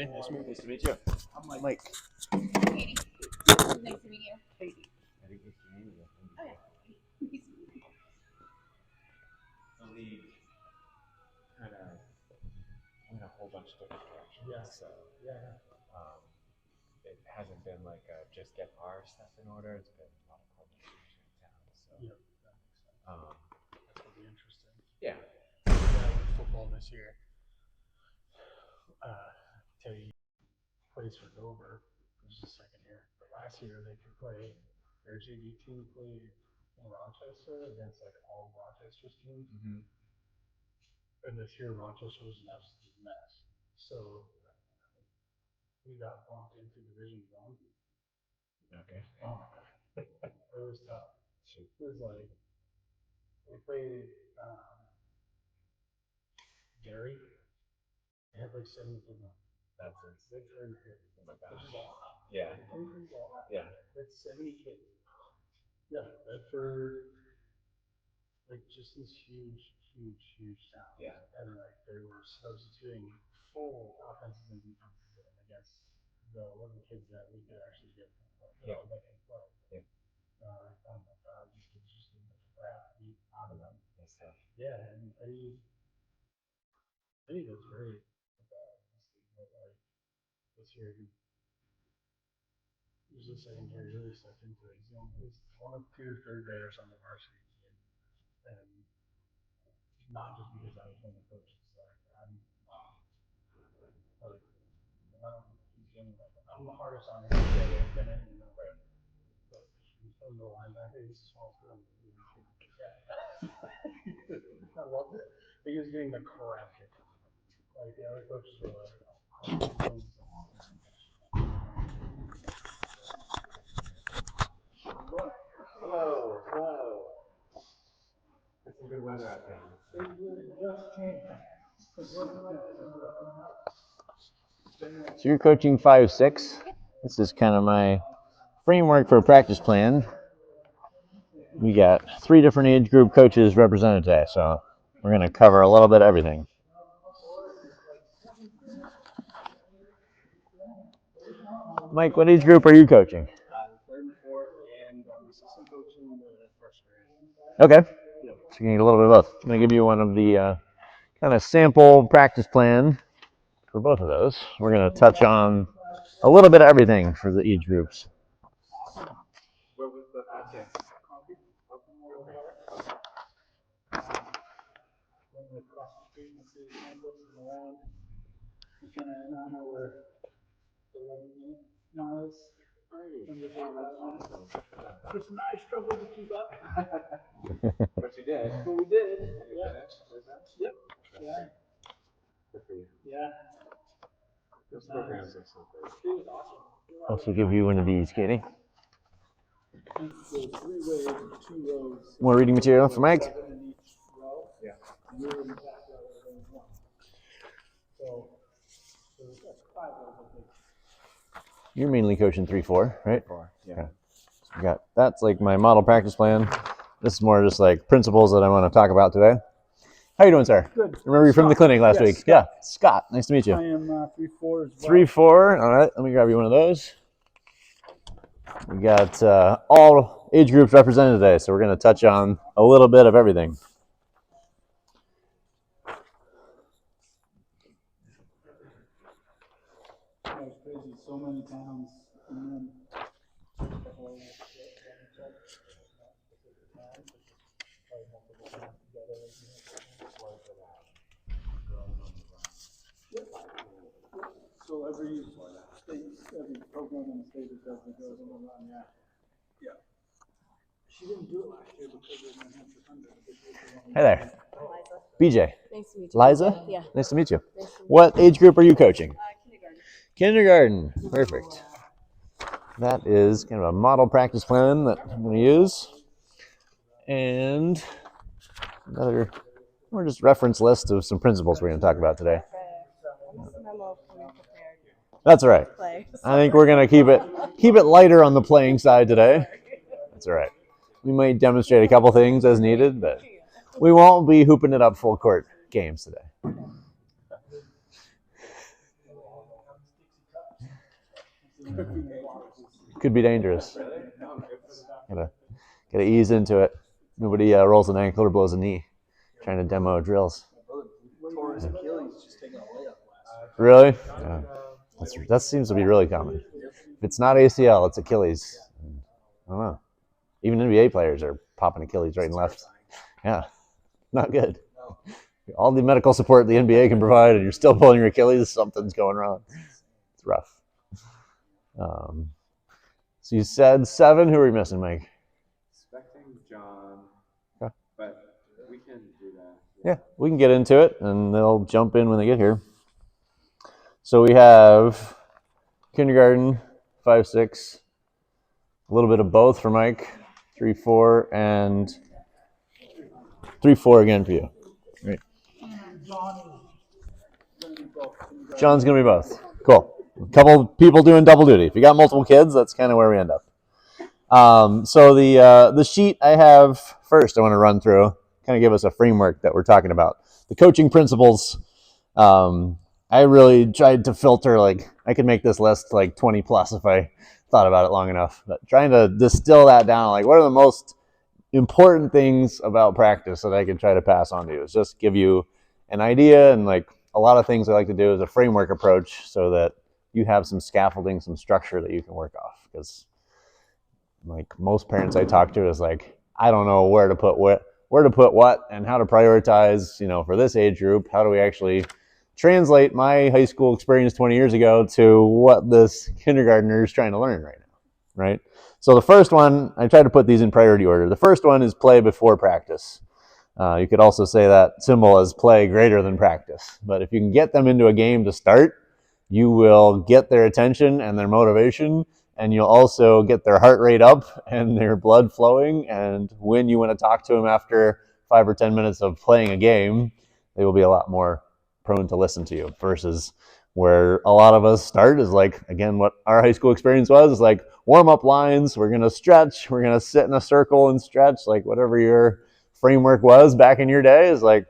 AJ. Nice to meet you. I'm Mike. Katie. Nice to meet you. Katie. Oh, yeah. The league kind of went a whole bunch of different directions. Yeah. So Yeah. it hasn't been like just get our stuff in order. It's been a lot of coordination in town. So Yeah, that makes sense. That's gonna be interesting. Yeah. Football this year. Teddy plays for Dover. This is the second year. But last year they could play. Their JV team played in Rochester against like all Rochester's teams. Mm-hmm. And this year Rochester was an absolute mess. So we got bumped into Division One. Okay. Oh, it was tough. It was like we played Gary. They had like 7 people. That's it. Oh my gosh. Yeah. Yeah. That's 70 kids. Yeah, Bedford, like just this huge town. Yeah. And like they were substituting full offenses and defenses against the 11 kids that we could actually get. Yeah. That can play. Yeah. These kids just need the crap beat out of them. That's tough. Yeah, and Eddie does great. But like this year he was just saying he really stepped into it. He's one of 2 third graders on the varsity team. And not just because I was one of the coaches. Like I'm the hardest on him. But he's from the linebacker, he's a small school. I loved it. He was getting the crap kicked. Like the other coaches were like, Hello. It's some good weather out there. So you're coaching 5-6. This is kind of my framework for a practice plan. We got 3 different age group coaches represented today, so we're going to cover a little bit of everything. Mike, what age group are you coaching? 3rd and 4th, and assistant coaching the first grade. Okay. So you can get a little bit of both. I'm going to give you one of the kind of sample practice plan for both of those. We're going to touch on a little bit of everything for the age groups. Where was the okay. Across the street and see looking around. You kind of know where the miles. It's a nice struggle to keep up. But you did. But we did. Yeah. Yep. Yeah. Good for you. Yeah. Those programs are so great. It was awesome. Also give you one of these, Katie. So 3 ways, 2 rows. More reading material for Mike. 7 in each row. Yeah. You're in the back row of one. So that's 5 rows, I think. You're mainly coaching 3-4, right? 4. Yeah. Okay. So we got that's like my model practice plan. This is more just like principles that I want to talk about today. How you doing, sir? Good. Remember you from the clinic last week? Scott. Yeah, Scott. Nice to meet you. I am 3-4 as well. 3-4. All right. Let me grab you one of those. We got all age groups represented today, so we're going to touch on a little bit of everything. That was crazy. So many towns. And then so every state, every program in the state that does it goes on the run, yeah. Yeah. She didn't do it last year because of New Hampshire Thunder. Hey there. Liza. BJ. Nice to meet you. Liza? Yeah. Nice to meet you. Nice to meet What age group are you coaching? Kindergarten. Kindergarten. Perfect. That is kind of a model practice plan that I'm going to use. And another, or just reference list of some principles we're going to talk about today. That's all right. I think we're going to keep it lighter on the playing side today. That's all right. We might demonstrate a couple things as needed, but we won't be hooping it up full court games today. Could be dangerous. Gotta ease into it. Nobody rolls an ankle or blows a knee trying to demo drills. Really? Yeah. That seems to be really common. If it's not ACL, it's Achilles. I don't know. Even NBA players are popping Achilles right and left. Yeah, not good. All the medical support the NBA can provide, and you're still pulling your Achilles, something's going wrong. It's rough. So you said 7. Who are we missing, Mike? Expecting John, Okay. but we can do that. Yeah, we can get into it, and they'll jump in when they get here. So we have kindergarten, 5, 6, a little bit of both for Mike, 3, 4, and 3, 4 again for you. Great. John's going to be both. Cool. A couple people doing double duty. If you got multiple kids, that's kind of where we end up. So the sheet I have first, I want to run through, kind of give us a framework that we're talking about. The coaching principles. I really tried to filter, like, I could make this list like 20 plus if I thought about it long enough. But trying to distill that down, like, what are the most important things about practice that I can try to pass on to you? Is just give you an idea, and like a lot of things I like to do is a framework approach so that you have some scaffolding, some structure that you can work off. Because like most parents I talk to is like, I don't know where to put what and how to prioritize, for this age group. How do we actually translate my high school experience 20 years ago to what this kindergartner is trying to learn right now, right? So the first one, I try to put these in priority order. The first one is play before practice. You could also say that symbol as play greater than practice. But if you can get them into a game to start, you will get their attention and their motivation, and you'll also get their heart rate up and their blood flowing. And when you want to talk to them after 5 or 10 minutes of playing a game, they will be a lot more prone to listen to you, versus where a lot of us start is like, again, what our high school experience was, is like warm-up lines. We're going to stretch. We're going to sit in a circle and stretch, like whatever your framework was back in your day. Is like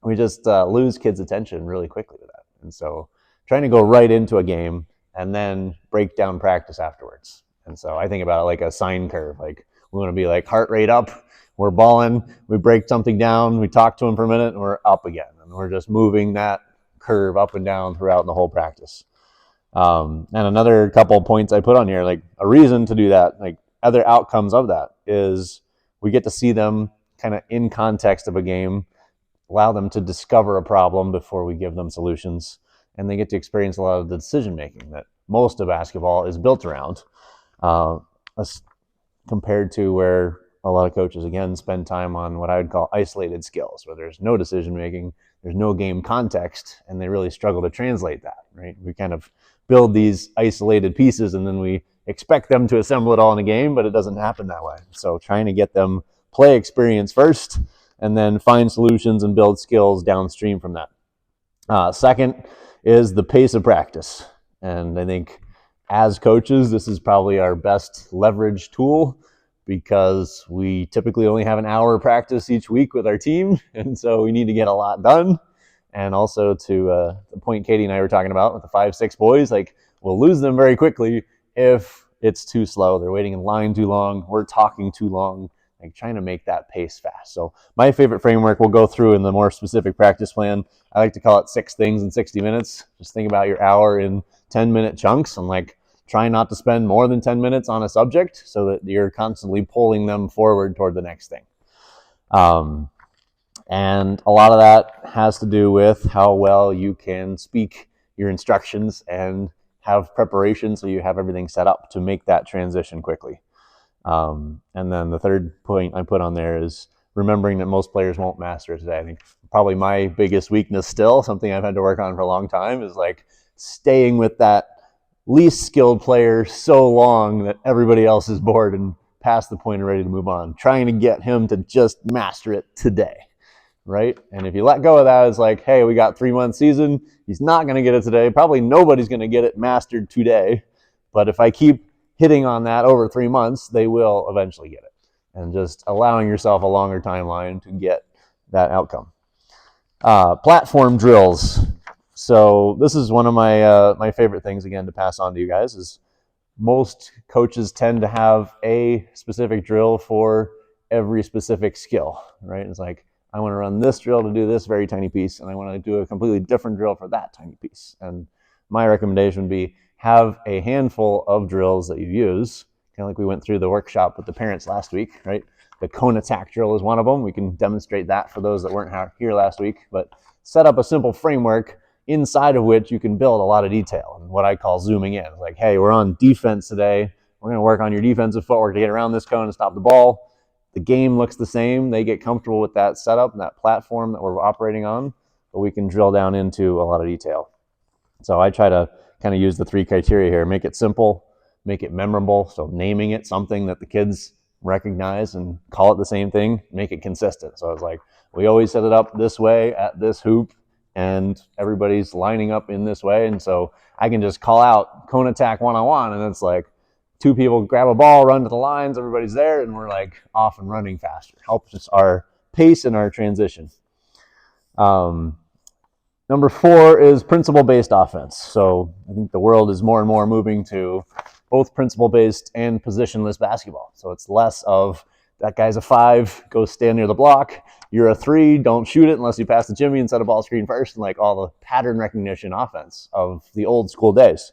we just lose kids' attention really quickly to that. And so trying to go right into a game and then break down practice afterwards. And so I think about it like a sine curve. Like we want to be like heart rate up, we're balling, we break something down, we talk to them for a minute, and we're up again. And we're just moving that curve up and down throughout the whole practice. And another couple of points I put on here, like a reason to do that, like other outcomes of that is we get to see them kind of in context of a game, allow them to discover a problem before we give them solutions, and they get to experience a lot of the decision making that most of basketball is built around, compared to where a lot of coaches, again, spend time on what I would call isolated skills, where there's no decision making, there's no game context, and they really struggle to translate that, right? We kind of build these isolated pieces and then we expect them to assemble it all in a game, but it doesn't happen that way. So trying to get them play experience first and then find solutions and build skills downstream from that. Second is the pace of practice. And I think as coaches, this is probably our best leverage tool, because we typically only have an hour of practice each week with our team. And so we need to get a lot done. And also to the point Katie and I were talking about with the 5, 6 boys, like we'll lose them very quickly if it's too slow. They're waiting in line too long. We're talking too long, like trying to make that pace fast. So my favorite framework we'll go through in the more specific practice plan. I like to call it 6 things in 60 minutes. Just think about your hour in 10-minute chunks, and like try not to spend more than 10 minutes on a subject so that you're constantly pulling them forward toward the next thing. And a lot of that has to do with how well you can speak your instructions and have preparation so you have everything set up to make that transition quickly. And then the third point I put on there is remembering that most players won't master it today. I think probably my biggest weakness still, something I've had to work on for a long time, is like staying with that least skilled player so long that everybody else is bored and past the point and ready to move on. Trying to get him to just master it today, right? And if you let go of that, it's like, hey, we got 3-month season. He's not going to get it today. Probably nobody's going to get it mastered today. But if I keep hitting on that over 3 months, they will eventually get it. And just allowing yourself a longer timeline to get that outcome. Platform drills. So this is one of my my favorite things, again, to pass on to you guys, is most coaches tend to have a specific drill for every specific skill, right? It's like, I want to run this drill to do this very tiny piece, and I want to do a completely different drill for that tiny piece. And my recommendation would be have a handful of drills that you use, kind of like we went through the workshop with the parents last week, right? The cone attack drill is one of them. We can demonstrate that for those that weren't here last week, but set up a simple framework inside of which you can build a lot of detail, and what I call zooming in. Like, hey, we're on defense today. We're going to work on your defensive footwork to get around this cone and stop the ball. The game looks the same. They get comfortable with that setup and that platform that we're operating on, but we can drill down into a lot of detail. So I try to kind of use the 3 criteria here. Make it simple, make it memorable. So naming it something that the kids recognize and call it the same thing, make it consistent. So I was like, we always set it up this way at this hoop, and everybody's lining up in this way. And so I can just call out cone attack 1-on-1, and it's like 2 people grab a ball, run to the lines, everybody's there, and we're like off and running faster. Helps us our pace and our transition. Number 4 is principle-based offense. So I think the world is more and more moving to both principle-based and positionless basketball. So it's less of that guy's a 5, go stand near the block. You're a 3, don't shoot it unless you pass the Jimmy and set a ball screen first, and like all the pattern recognition offense of the old school days.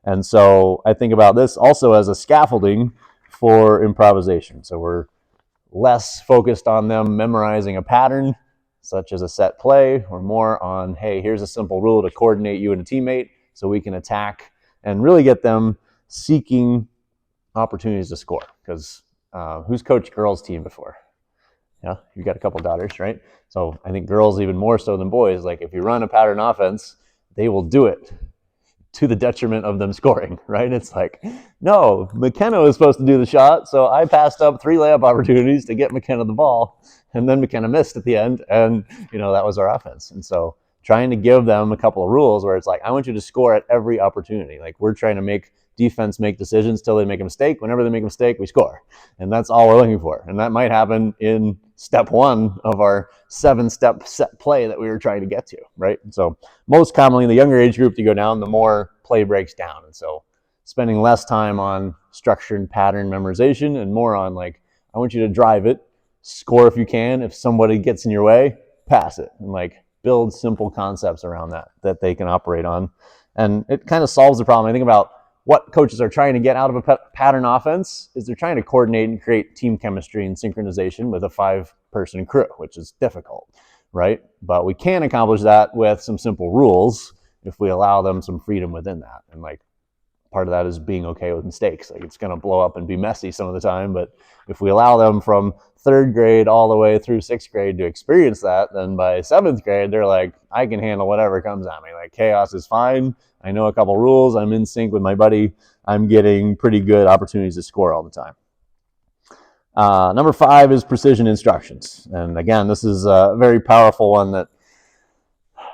And so I think about this also as a scaffolding for improvisation. So we're less focused on them memorizing a pattern, such as a set play, or more on, hey, here's a simple rule to coordinate you and a teammate so we can attack and really get them seeking opportunities to score. Because who's coached girls' team before? Yeah, you've got a couple daughters, right? So I think girls even more so than boys. Like, if you run a pattern offense, they will do it to the detriment of them scoring, right? It's like, no, McKenna was supposed to do the shot, so I passed up 3 layup opportunities to get McKenna the ball, and then McKenna missed at the end, and that was our offense. And so trying to give them a couple of rules where it's like, I want you to score at every opportunity. Like, we're trying to make defense make decisions till they make a mistake. Whenever they make a mistake, we score. And that's all we're looking for. And that might happen in step 1 of our 7-step set play that we were trying to get to, right? And so most commonly, the younger age group you go down, the more play breaks down. And so spending less time on structured pattern memorization and more on, like, I want you to drive it, score if you can. If somebody gets in your way, pass it, and like build simple concepts around that they can operate on. And it kind of solves the problem. I think about what coaches are trying to get out of a pattern offense is they're trying to coordinate and create team chemistry and synchronization with a 5-person crew, which is difficult, right? But we can accomplish that with some simple rules if we allow them some freedom within that. And like, part of that is being okay with mistakes. Like, it's going to blow up and be messy some of the time, but if we allow them from 3rd grade all the way through 6th grade to experience that, then by 7th grade, they're like, I can handle whatever comes at me. Like, chaos is fine. I know a couple rules. I'm in sync with my buddy. I'm getting pretty good opportunities to score all the time. Number 5 is precision instructions. And again, this is a very powerful one that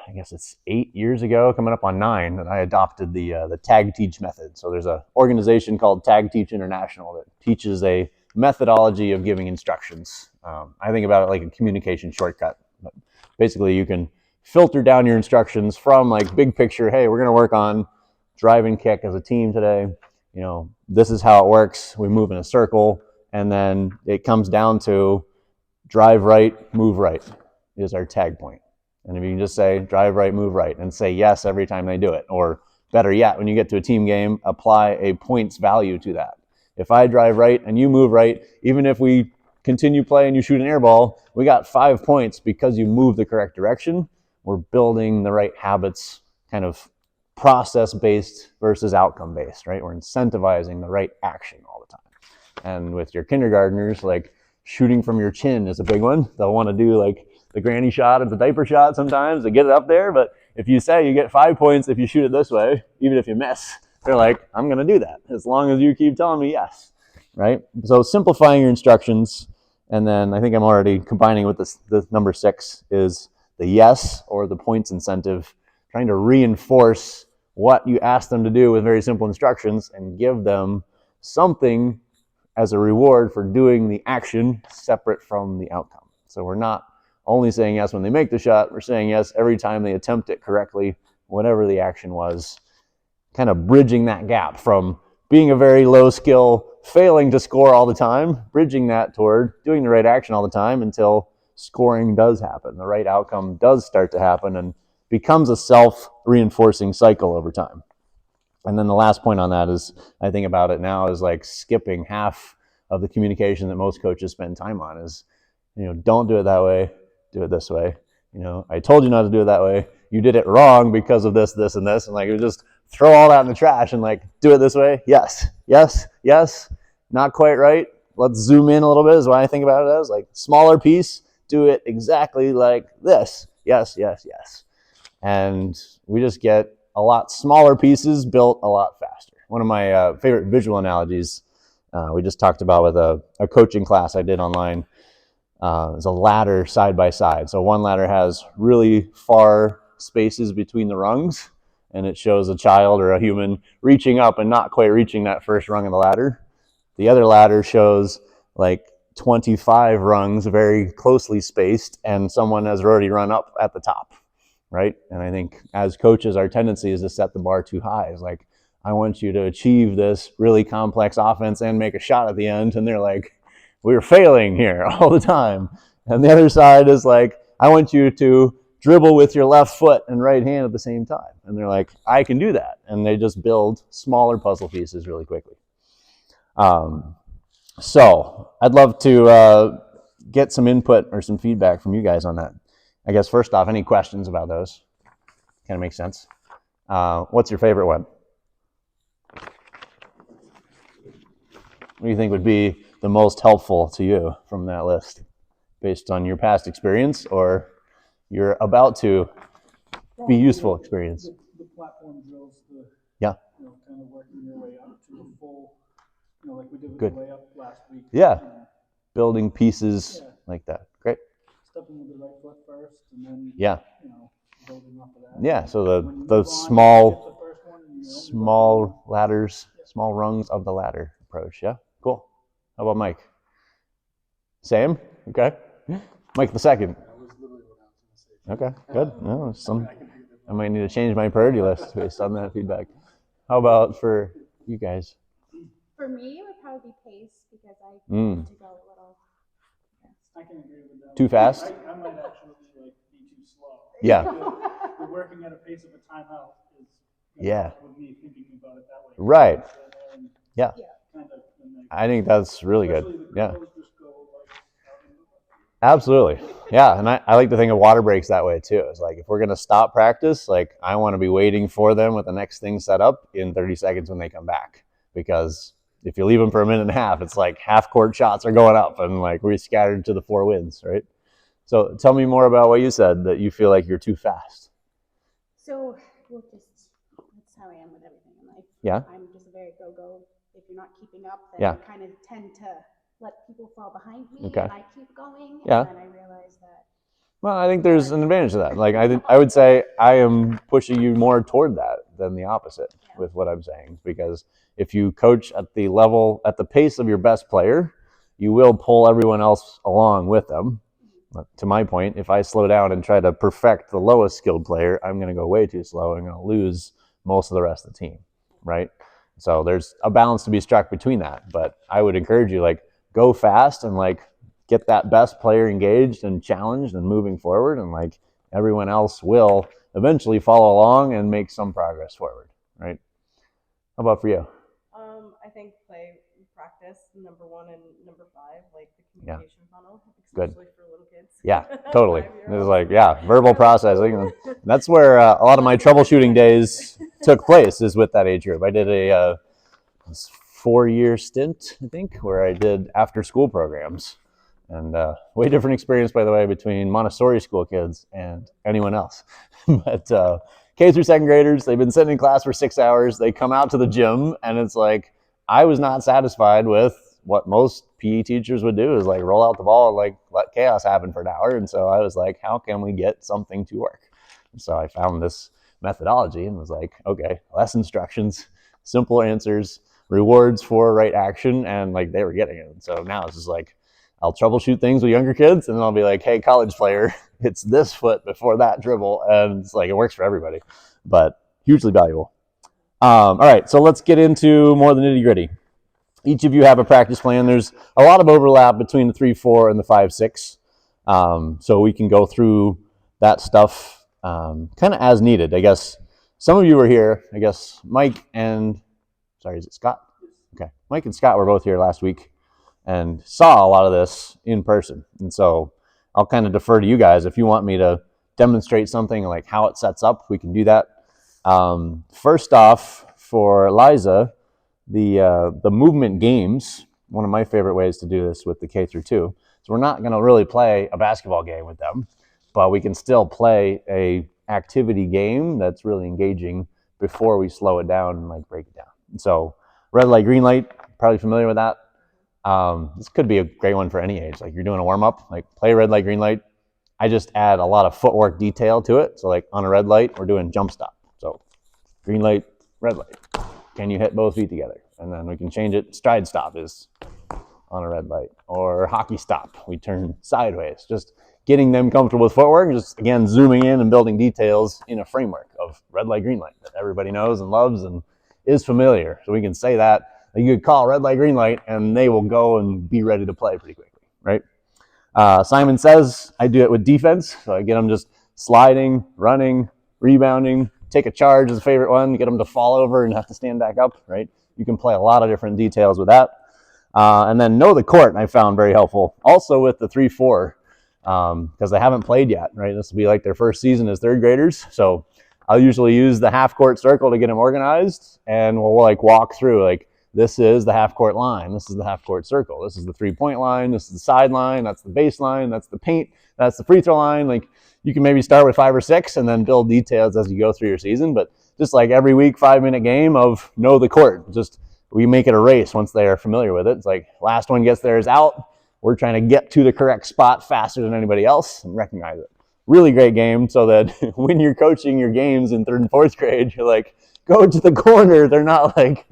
I guess it's 8 years ago, coming up on 9, that I adopted the Tag Teach method. So there's an organization called Tag Teach International that teaches a methodology of giving instructions. I think about it like a communication shortcut. But basically, you can filter down your instructions from like big picture, hey, we're going to work on drive and kick as a team today. This is how it works. We move in a circle, and then it comes down to drive right, move right is our tag point. And if you can just say drive right, move right, and say yes every time they do it, or better yet, when you get to a team game, apply a points value to that. If I drive right and you move right, even if we continue play and you shoot an air ball, we got 5 points because you move the correct direction. We're building the right habits, kind of process-based versus outcome-based, right? We're incentivizing the right action all the time. And with your kindergartners, like, shooting from your chin is a big one. They'll want to do like the granny shot or the diaper shot sometimes to get it up there. But if you say you get 5 points if you shoot it this way, even if you miss, they're like, I'm going to do that as long as you keep telling me yes, right? So simplifying your instructions. And then I think I'm already combining with this. The number 6 is the yes or the points incentive, trying to reinforce what you ask them to do with very simple instructions and give them something as a reward for doing the action separate from the outcome. So we're not only saying yes when they make the shot, we're saying yes every time they attempt it correctly, whatever the action was, kind of bridging that gap from being a very low skill, failing to score all the time, bridging that toward doing the right action all the time until scoring does happen. The right outcome does start to happen and becomes a self-reinforcing cycle over time. And then the last point on that is, I think about it now, is like skipping half of the communication that most coaches spend time on is, don't do it that way, do it this way. I told you not to do it that way. You did it wrong because of this, this, and this. And like, it would just throw all that in the trash and like, do it this way. Yes, yes, yes. Not quite right. Let's zoom in a little bit is what I think about it as. Like, smaller piece, do it exactly like this. Yes, yes, yes. And we just get a lot smaller pieces built a lot faster. One of my favorite visual analogies we just talked about with a coaching class I did online is a ladder side by side. So one ladder has really far spaces between the rungs, and it shows a child or a human reaching up and not quite reaching that first rung of the ladder. The other ladder shows like 25 rungs very closely spaced, and someone has already run up at the top, right? And I think as coaches, our tendency is to set the bar too high. It's like, I want you to achieve this really complex offense and make a shot at the end. And they're like, we're failing here all the time. And the other side is like, I want you to dribble with your left foot and right hand at the same time. And they're like, I can do that. And they just build smaller puzzle pieces really quickly. So I'd love to get some input or some feedback from you guys on that. I guess first off, any questions about those? Kind of makes sense. What's your favorite one? What do you think would be the most helpful to you from that list, based on your past experience or your about to be useful experience? The platform drills, yeah, kind of working your way up to the full, like we did with Good. the layup last week. Yeah, building pieces like that. Great. Stepping with the right foot first, and then building off of that. Yeah, so the small ladders, small rungs of the ladder approach. Yeah, cool. How about Mike? Same. Okay. Mike the second. Okay, good. No, I might need to change my priority list based on that feedback. How about for you guys? For me, it would probably be pace because I tend to go a little fast. I can agree with that. Too fast? I might actually be too slow. Yeah. We're working at a pace of a timeout is with me thinking about it that way. Right. Yeah. I think that's really good. Yeah. Absolutely. Yeah. And I like to think of water breaks that way too. It's like, if we're going to stop practice, like I want to be waiting for them with the next thing set up in 30 seconds when they come back. Because if you leave them for a minute and a half, it's like half court shots are going up and like we're scattered to the four winds, right? So tell me more about what you said, that you feel like you're too fast. So that's how I am with everything in life. Yeah. I'm just a very go-go. If you're not keeping up, then Yeah. I kind of tend to let people fall behind me, Okay. and I keep going, Yeah. and then I realize that. Well, I think there's an advantage to that. Like I would say I am pushing you more toward that than the opposite with what I'm saying, because if you coach at the level, at the pace of your best player, you will pull everyone else along with them. To my point, if I slow down and try to perfect the lowest skilled player, I'm going to go way too slow. I'm going to lose most of the rest of the team, right? So there's a balance to be struck between that. But I would encourage you, like, go fast and like get that best player engaged and challenged and moving forward, and like everyone else will eventually follow along and make some progress forward, right? How about for you? I think play practice, number 1 and number 5, like the communication funnel, especially for little kids. Yeah, totally. It's like, verbal processing. That's where a lot of my troubleshooting days took place, is with that age group. I did a 4-year stint, I think, where I did after-school programs. And way different experience, by the way, between Montessori school kids and anyone else. But K through second graders, they've been sitting in class for 6 hours. They come out to the gym, and it's like, I was not satisfied with what most PE teachers would do, is like roll out the ball and like let chaos happen for an hour. And so I was like, how can we get something to work? And so I found this methodology and was like, okay, less instructions, simple answers, rewards for right action, and like they were getting it. And so now it's just like, I'll troubleshoot things with younger kids, and then I'll be like, hey, college player, it's this foot before that dribble. And it's like, it works for everybody, but hugely valuable. All right, so let's get into more of the nitty gritty. Each of you have a practice plan. There's a lot of overlap between the 3-4 and the 5-6. So we can go through that stuff kind of as needed. I guess some of you were here. I guess Mike and, sorry, is it Scott? Okay. Mike and Scott were both here last week and saw a lot of this in person. And so I'll kind of defer to you guys. If you want me to demonstrate something like how it sets up, we can do that. First off, for Liza, the movement games, one of my favorite ways to do this with the K through 2. So we're not going to really play a basketball game with them, but we can still play a activity game that's really engaging before we slow it down and like break it down. So red light, green light, probably familiar with that. This could be a great one for any age. Like you're doing a warm up, like play red light, green light. I just add a lot of footwork detail to it. So like on a red light, we're doing jump stop. So green light, red light. Can you hit both feet together? And then we can change it. Stride stop is on a red light, or hockey stop. We turn sideways. Just getting them comfortable with footwork. Just again zooming in and building details in a framework of red light, green light that everybody knows and loves and is familiar. So we can say that you could call red light, green light, and they will go and be ready to play pretty quickly, right? Simon says I do it with defense. So I get them just sliding, running, rebounding. Take a charge is a favorite one. Get them to fall over and have to stand back up, right? You can play a lot of different details with that. And then know the court I found very helpful. Also with the 3-4, because they haven't played yet, right? This will be like their first season as third graders. So I'll usually use the half court circle to get them organized, and we'll like walk through like, this is the half court line. This is the half court circle. This is the 3-point line. This is the sideline. That's the baseline. That's the paint. That's the free throw line. Like you can maybe start with 5 or 6 and then build details as you go through your season. But just like every week, 5-minute game of know the court. Just we make it a race once they are familiar with it. It's like last one gets theirs out. We're trying to get to the correct spot faster than anybody else and recognize it. Really great game so that when you're coaching your games in 3rd and 4th grade, you're like, go to the corner. They're not like,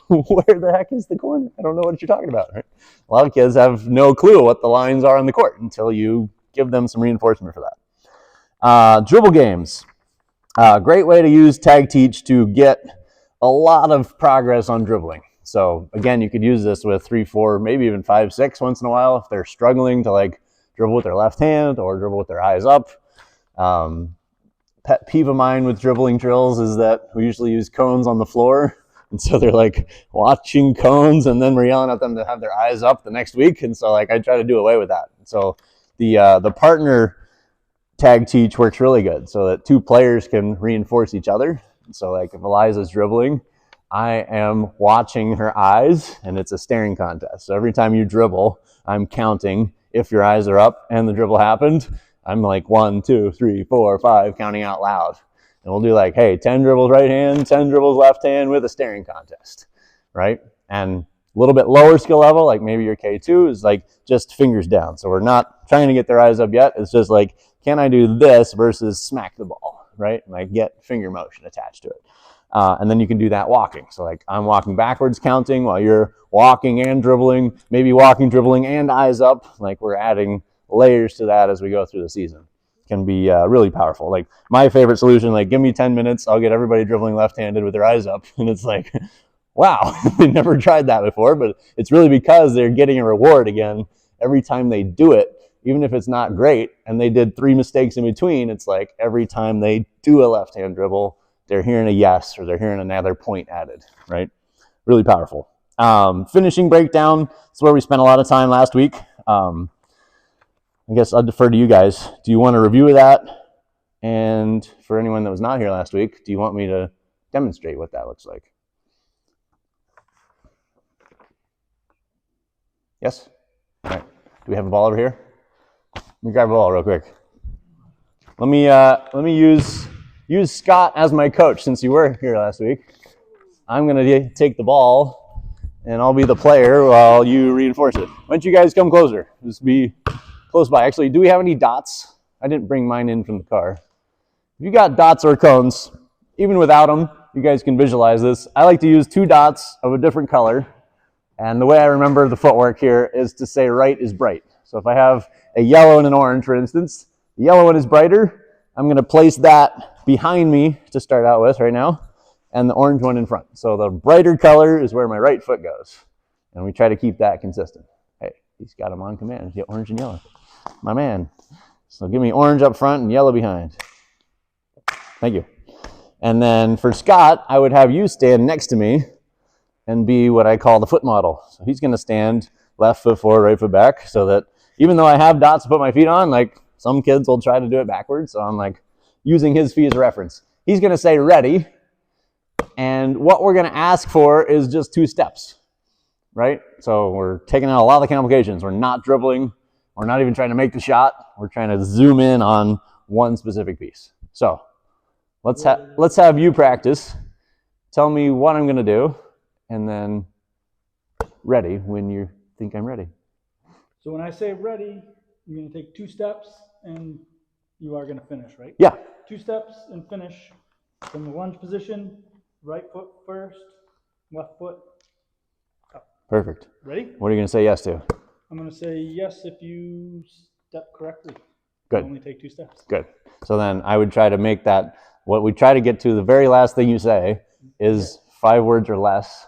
where the heck is the corner? I don't know what you're talking about. Right? A lot of kids have no clue what the lines are on the court until you give them some reinforcement for that. Dribble games. Great way to use tag teach to get a lot of progress on dribbling. So again, you could use this with 3-4, maybe even 5-6 once in a while if they're struggling to like dribble with their left hand or dribble with their eyes up. Pet peeve of mine with dribbling drills is that we usually use cones on the floor. And so they're like watching cones and then we're yelling at them to have their eyes up the next week. And so like I try to do away with that. So the partner tag teach works really good so that 2 players can reinforce each other. So like if Eliza's dribbling, I am watching her eyes and it's a staring contest. So every time you dribble, I'm counting if your eyes are up and the dribble happened. I'm like 1, 2, 3, 4, 5, counting out loud. And we'll do like, hey, 10 dribbles right hand, 10 dribbles left hand with a staring contest, right? And a little bit lower skill level, like maybe your K2 is like just fingers down. So we're not trying to get their eyes up yet. It's just like, can I do this versus smack the ball, right? And I get finger motion attached to it. And then you can do that walking. So like I'm walking backwards counting while you're walking and dribbling, maybe walking, dribbling, and eyes up. Like we're adding layers to that as we go through the season. Can be really powerful. Like my favorite solution, like give me 10 minutes, I'll get everybody dribbling left-handed with their eyes up. And it's like, wow, they never tried that before, but it's really because they're getting a reward again every time they do it, even if it's not great. And they did 3 mistakes in between. It's like every time they do a left-hand dribble, they're hearing a yes, or they're hearing another point added, right? Really powerful. Finishing breakdown is where we spent a lot of time last week. I guess I'll defer to you guys. Do you want a review of that? And for anyone that was not here last week, do you want me to demonstrate what that looks like? Yes? All right. Do we have a ball over here? Let me grab a ball real quick. Let me use Scott as my coach since you were here last week. I'm going to take the ball, and I'll be the player while you reinforce it. Why don't you guys come closer? Just be close by. Actually, do we have any dots? I didn't bring mine in from the car. If you got dots or cones, even without them, you guys can visualize this. I like to use 2 dots of a different color. And the way I remember the footwork here is to say right is bright. So if I have a yellow and an orange, for instance, the yellow one is brighter. I'm going to place that behind me to start out with right now. and the orange one in front. So the brighter color is where my right foot goes. And we try to keep that consistent. Hey, he's got them on command. Yeah, orange and yellow. My man. So give me orange up front and yellow behind. Thank you. And then for Scott, I would have you stand next to me and be what I call the foot model. So he's going to stand left foot forward, right foot back, so that even though I have dots to put my feet on, like some kids will try to do it backwards. So I'm like using his feet as a reference. He's going to say ready. And what we're going to ask for is just 2 steps, right? So we're taking out a lot of the complications. We're not dribbling. We're not even trying to make the shot. We're trying to zoom in on one specific piece. So let's have you practice. Tell me what I'm going to do, and then ready when you think I'm ready. So when I say ready, you're going to take 2 steps, and you are going to finish, right? Yeah. 2 steps and finish from the lunge position. Right foot first, left foot up. Perfect. Ready? What are you going to say yes to? I'm going to say yes if you step correctly. Good. Only take 2 steps. Good. So then I would try to make that, what we try to get to, the very last thing you say is 5 words or less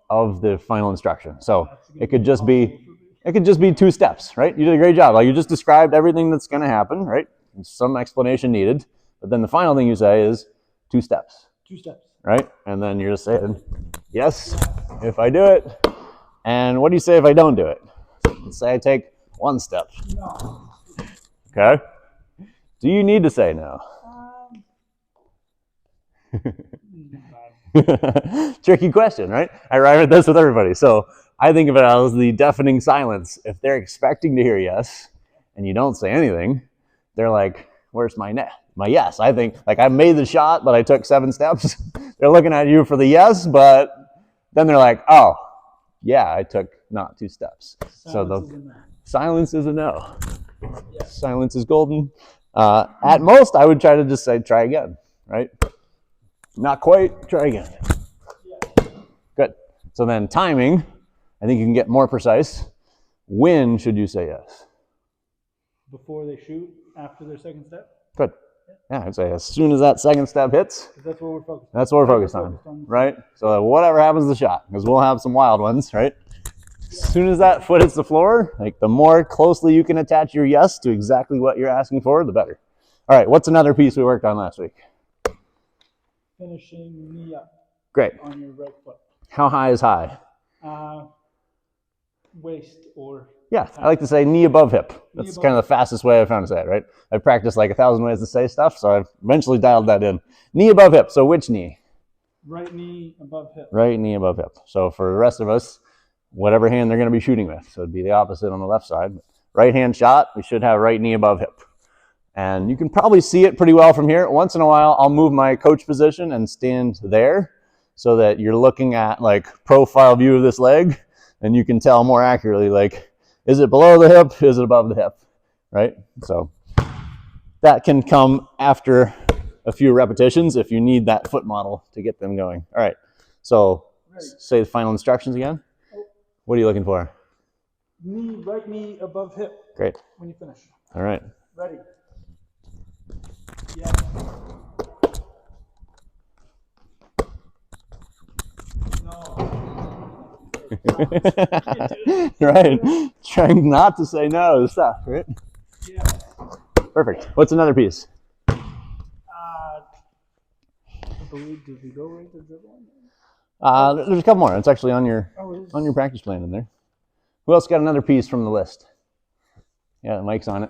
of the final instruction. So it could just be 2 steps, right? You did a great job. Like you just described everything that's going to happen, right? Some explanation needed. But then the final thing you say is 2 steps. 2 steps. Right? And then you're just saying, yes, if I do it. And what do you say if I don't do it? Let's say I take 1 step. No. Okay? Do you need to say no? Tricky question, right? I arrive at this with everybody. So I think of it as the deafening silence. If they're expecting to hear yes, and you don't say anything, they're like, where's my yes? I think, like I made the shot, but I took 7 steps. They're looking at you for the yes, but then they're like, oh, yeah, I took not 2 steps. Silence is a no. Yeah. Silence is golden. At most, I would try to just say, try again, right? Not quite, try again. Yeah. Good. So then timing, I think you can get more precise. When should you say yes? Before they shoot, after their second step? Good. Yeah, I'd say as soon as that second step hits, that's what we're focused on. That's what we're focused on, right? So that whatever happens to the shot, because we'll have some wild ones, right? As soon as that foot hits the floor, like the more closely you can attach your yes to exactly what you're asking for, the better. All right, what's another piece we worked on last week? Finishing knee up. Great. On your right foot. How high is high? Waist or... Yeah, I like to say knee above hip. That's kind of the fastest way I found to say it, right? I've practiced like 1,000 ways to say stuff, so I've eventually dialed that in. Knee above hip. So which knee? Right knee above hip. Right knee above hip. So for the rest of us, whatever hand they're going to be shooting with. So it'd be the opposite on the left side. Right hand shot, we should have right knee above hip. And you can probably see it pretty well from here. Once in a while, I'll move my coach position and stand there so that you're looking at like profile view of this leg, and you can tell more accurately, like, is it below the hip? Is it above the hip? Right? So that can come after a few repetitions if you need that foot model to get them going. All right. So say the final instructions again. What are you looking for? Right knee above hip. Great. When you finish. All right. Ready. Yeah. Right. Trying not to say no to stuff, right? Yeah. Perfect. What's another piece? I believe, did we go right to dribbling? There's a couple more. It's actually on your practice plan in there. Who else got another piece from the list? Yeah, Mike's on it.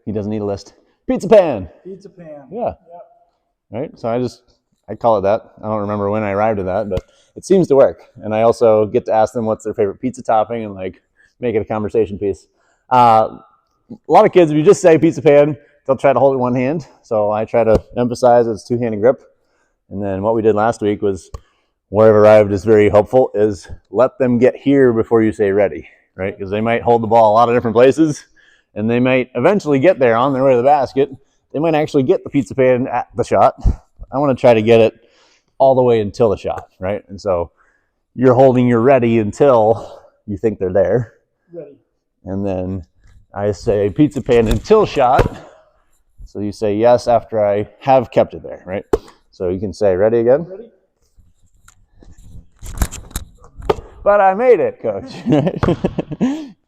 He doesn't need a list. Pizza pan. Pizza pan. Yeah. Yep. Right. So I call it that. I don't remember when I arrived at that, but it seems to work. And I also get to ask them what's their favorite pizza topping and like make it a conversation piece. A lot of kids, if you just say pizza pan, they'll try to hold it in one hand. So I try to emphasize it's two-handed grip. And then what we did last week was, where I've arrived is very helpful, is let them get here before you say ready, right? Because they might hold the ball a lot of different places, and they might eventually get there on their way to the basket. They might actually get the pizza pan at the shot. I want to try to get it all the way until the shot, right? And so you're holding your ready until you think they're there. Ready. And then I say pizza pan until shot. So you say yes after I have kept it there, right? So you can say, ready again? Ready? But I made it, coach.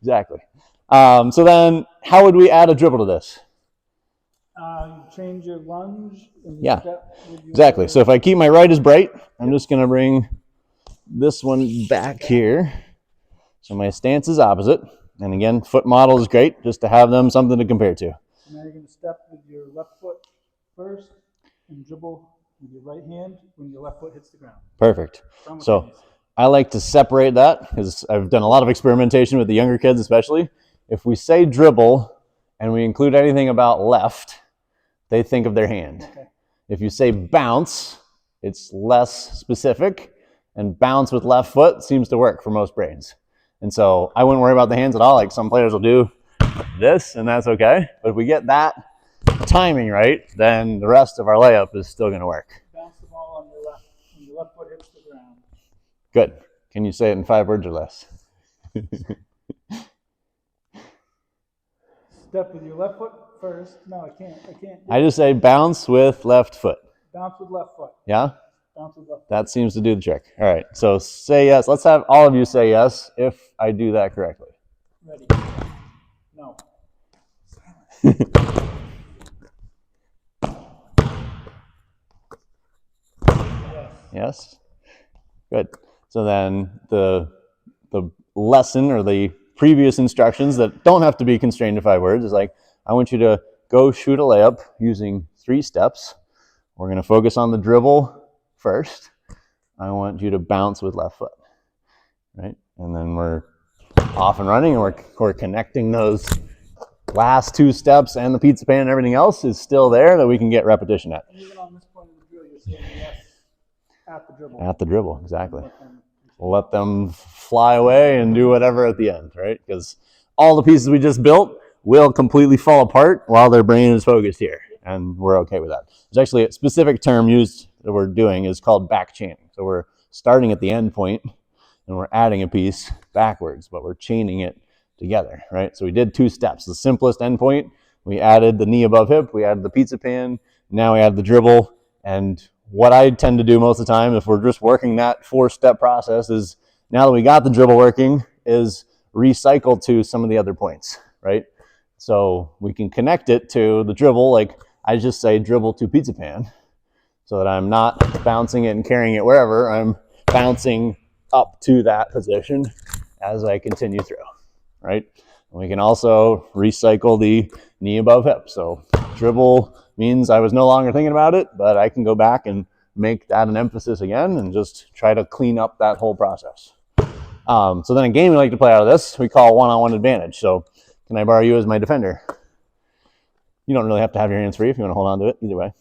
Exactly. So then how would we add a dribble to this? You change your lunge and you Yeah, step with your... exactly. So if I keep my right as bright, I'm just going to bring this one back here. So my stance is opposite. And again, foot model is great just to have them something to compare to. So now you're going to step with your left foot first and dribble with your right hand when your left foot hits the ground. Perfect. So I like to separate that because I've done a lot of experimentation with the younger kids especially. If we say dribble and we include anything about left, they think of their hand. Okay. If you say bounce, it's less specific, and bounce with left foot seems to work for most brains. And so I wouldn't worry about the hands at all. Like some players will do this, and that's okay. But if we get that timing right, then the rest of our layup is still going to work. Bounce the ball on your left when your left foot hits the ground. Good. Can you say it in 5 words or less? Step with your left foot first. No, I can't. I just say bounce with left foot. Bounce with left foot. Yeah? Bounce with left foot. That seems to do the trick. All right. So say yes. Let's have all of you say yes if I do that correctly. Ready. No. Yes? Good. So then the lesson or the previous instructions that don't have to be constrained to 5 words is like, I want you to go shoot a layup using 3 steps. We're going to focus on the dribble first. I want you to bounce with left foot, right? And then we're off and running, and we're connecting those last 2 steps, and the pizza pan and everything else is still there that we can get repetition at. Even on this point of the drill, you're saying yes at the dribble. At the dribble, exactly. We'll let them fly away and do whatever at the end, right? Because all the pieces we just built will completely fall apart while their brain is focused here, and we're okay with that. There's actually a specific term used that we're doing is called back chaining. So we're starting at the end point, and we're adding a piece backwards, but we're chaining it together, right? So we did 2 steps. The simplest end point, we added the knee above hip, we added the pizza pan, now we add the dribble, and what I tend to do most of the time if we're just working that 4-step process is now that we got the dribble working is recycle to some of the other points, right? So we can connect it to the dribble, like I just say dribble to pizza pan so that I'm not bouncing it and carrying it wherever. I'm bouncing up to that position as I continue through, right? And we can also recycle the knee above hip. So dribble means I was no longer thinking about it, but I can go back and make that an emphasis again and just try to clean up that whole process. So then a game we like to play out of this, we call one-on-one advantage. So can I borrow you as my defender? You don't really have to have your hands free if you want to hold on to it, either way.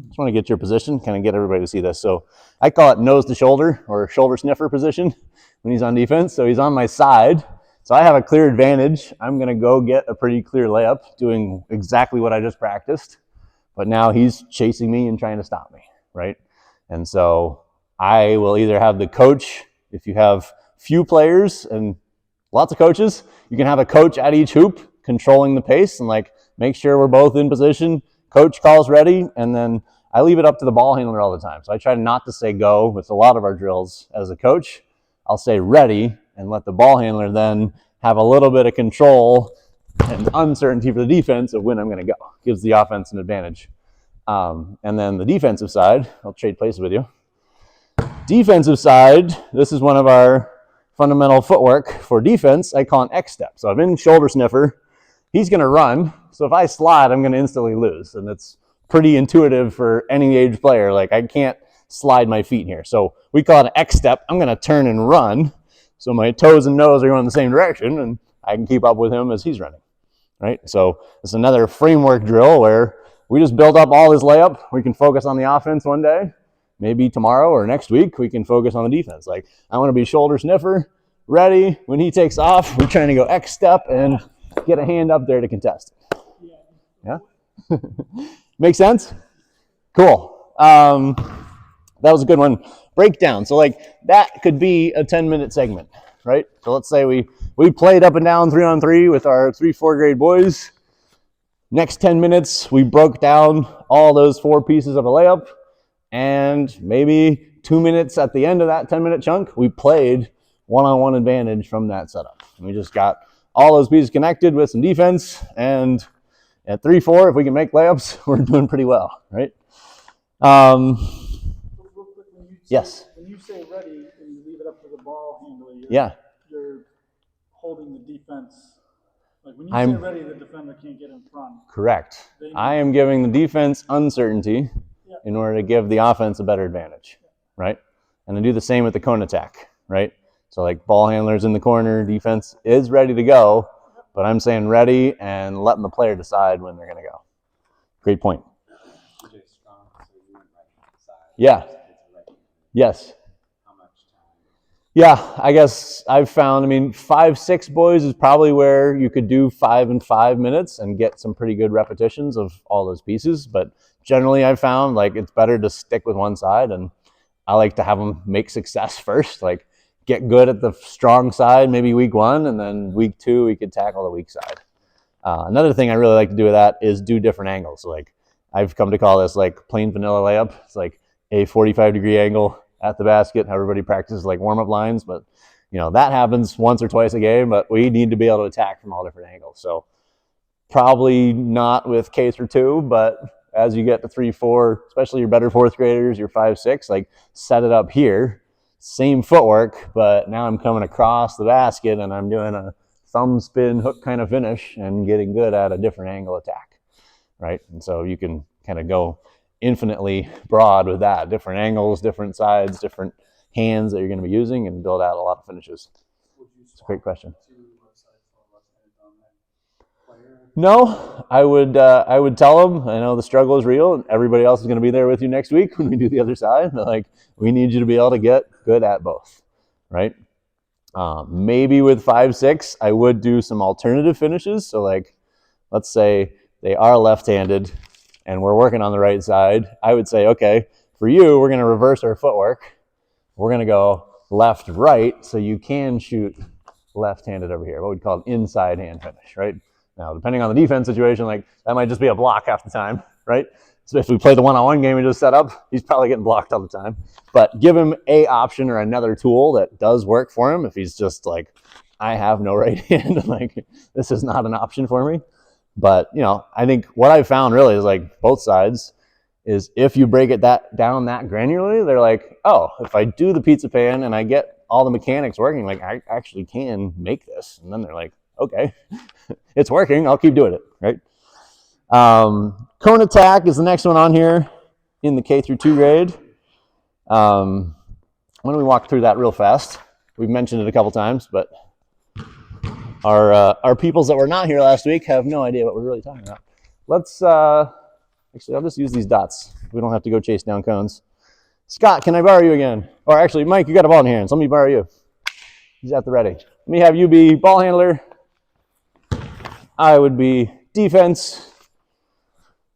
Just want to get your position, kind of get everybody to see this. So I call it nose to shoulder or shoulder sniffer position when he's on defense. So he's on my side. So I have a clear advantage. I'm going to go get a pretty clear layup doing exactly what I just practiced. But now he's chasing me and trying to stop me, right? And so I will either have the coach, if you have few players and lots of coaches, you can have a coach at each hoop controlling the pace and like make sure we're both in position. Coach calls ready, and then I leave it up to the ball handler all the time. So I try not to say go with a lot of our drills as a coach. I'll say ready and let the ball handler then have a little bit of control and uncertainty for the defense of when I'm going to go. Gives the offense an advantage. And then the defensive side, I'll trade places with you. Defensive side, this is one of our fundamental footwork for defense. I call an X step. So I'm in shoulder sniffer. He's going to run. So if I slide, I'm going to instantly lose. And it's pretty intuitive for any age player. Like I can't slide my feet here. So we call it an X step. I'm going to turn and run. So my toes and nose are going in the same direction, and I can keep up with him as he's running, right? So it's another framework drill where we just build up all this layup. We can focus on the offense one day. Maybe tomorrow or next week, we can focus on the defense. Like I want to be shoulder sniffer, ready. When he takes off, we're trying to go X step and get a hand up there to contest it. Yeah? Make sense? Cool. That was a good one. Breakdown. So like that could be a 10-minute segment, right? So let's say we played up and down 3-on-3 with our 3-4 grade boys. Next 10 minutes, we broke down all those 4 pieces of a layup, and maybe 2 minutes at the end of that 10-minute chunk, we played one-on-one advantage from that setup. We just got all those pieces connected with some defense, and at 3-4, if we can make layups, we're doing pretty well, right? Real quick, Yes. When you say ready and you leave it up to the ball handler, you're holding the defense. Like when you say ready, the defender can't get in front. Correct. I am giving the defense uncertainty in order to give the offense a better advantage, right? And I do the same with the cone attack, right? So like ball handlers in the corner, defense is ready to go, but I'm saying ready and letting the player decide when they're going to go. Great point. Yeah. Yes. Yeah, I guess I've found, 5-6 boys is probably where you could do 5 and 5 minutes and get some pretty good repetitions of all those pieces. But generally I've found like it's better to stick with one side, and I like to have them make success first, like get good at the strong side, maybe week 1, and then week 2, we could tackle the weak side. Another thing I really like to do with that is do different angles. So like I've come to call this like plain vanilla layup. It's like a 45-degree angle at the basket. Everybody practices like warm-up lines, but that happens once or twice a game, but we need to be able to attack from all different angles. So probably not with K through 2, but as you get to 3-4, especially your better 4th graders, your 5-6, like set it up here, same footwork, but now I'm coming across the basket and I'm doing a thumb spin hook kind of finish and getting good at a different angle attack, right? And so you can kind of go infinitely broad with that, different angles, different sides, different hands that you're going to be using, and build out a lot of finishes. It's a great question. No, I would tell them, I know the struggle is real, and everybody else is going to be there with you next week when we do the other side. But like, we need you to be able to get good at both, right? Maybe with 5-6, I would do some alternative finishes. So like, let's say they are left-handed and we're working on the right side. I would say, okay, for you, we're going to reverse our footwork. We're going to go left-right, so you can shoot left-handed over here, what we'd call an inside hand finish, right? Now, depending on the defense situation, like that might just be a block half the time, right? So if we play the one-on-one game we just set up, he's probably getting blocked all the time. But give him a option or another tool that does work for him if he's just like, I have no right hand, like this is not an option for me. But, I think what I've found really is like both sides is if you break it down that granularly, they're like, oh, if I do the pizza pan and I get all the mechanics working, like I actually can make this. And then they're like, okay, it's working. I'll keep doing it, right? Cone attack is the next one on here in the K through 2 grade. Why don't we walk through that real fast? We've mentioned it a couple times, but our peoples that were not here last week have no idea what we're really talking about. Let's, actually, I'll just use these dots. We don't have to go chase down cones. Scott, can I borrow you again? Or actually, Mike, you got a ball in your hands. Let me borrow you. He's at the ready. Let me have you be ball handler. I would be defense.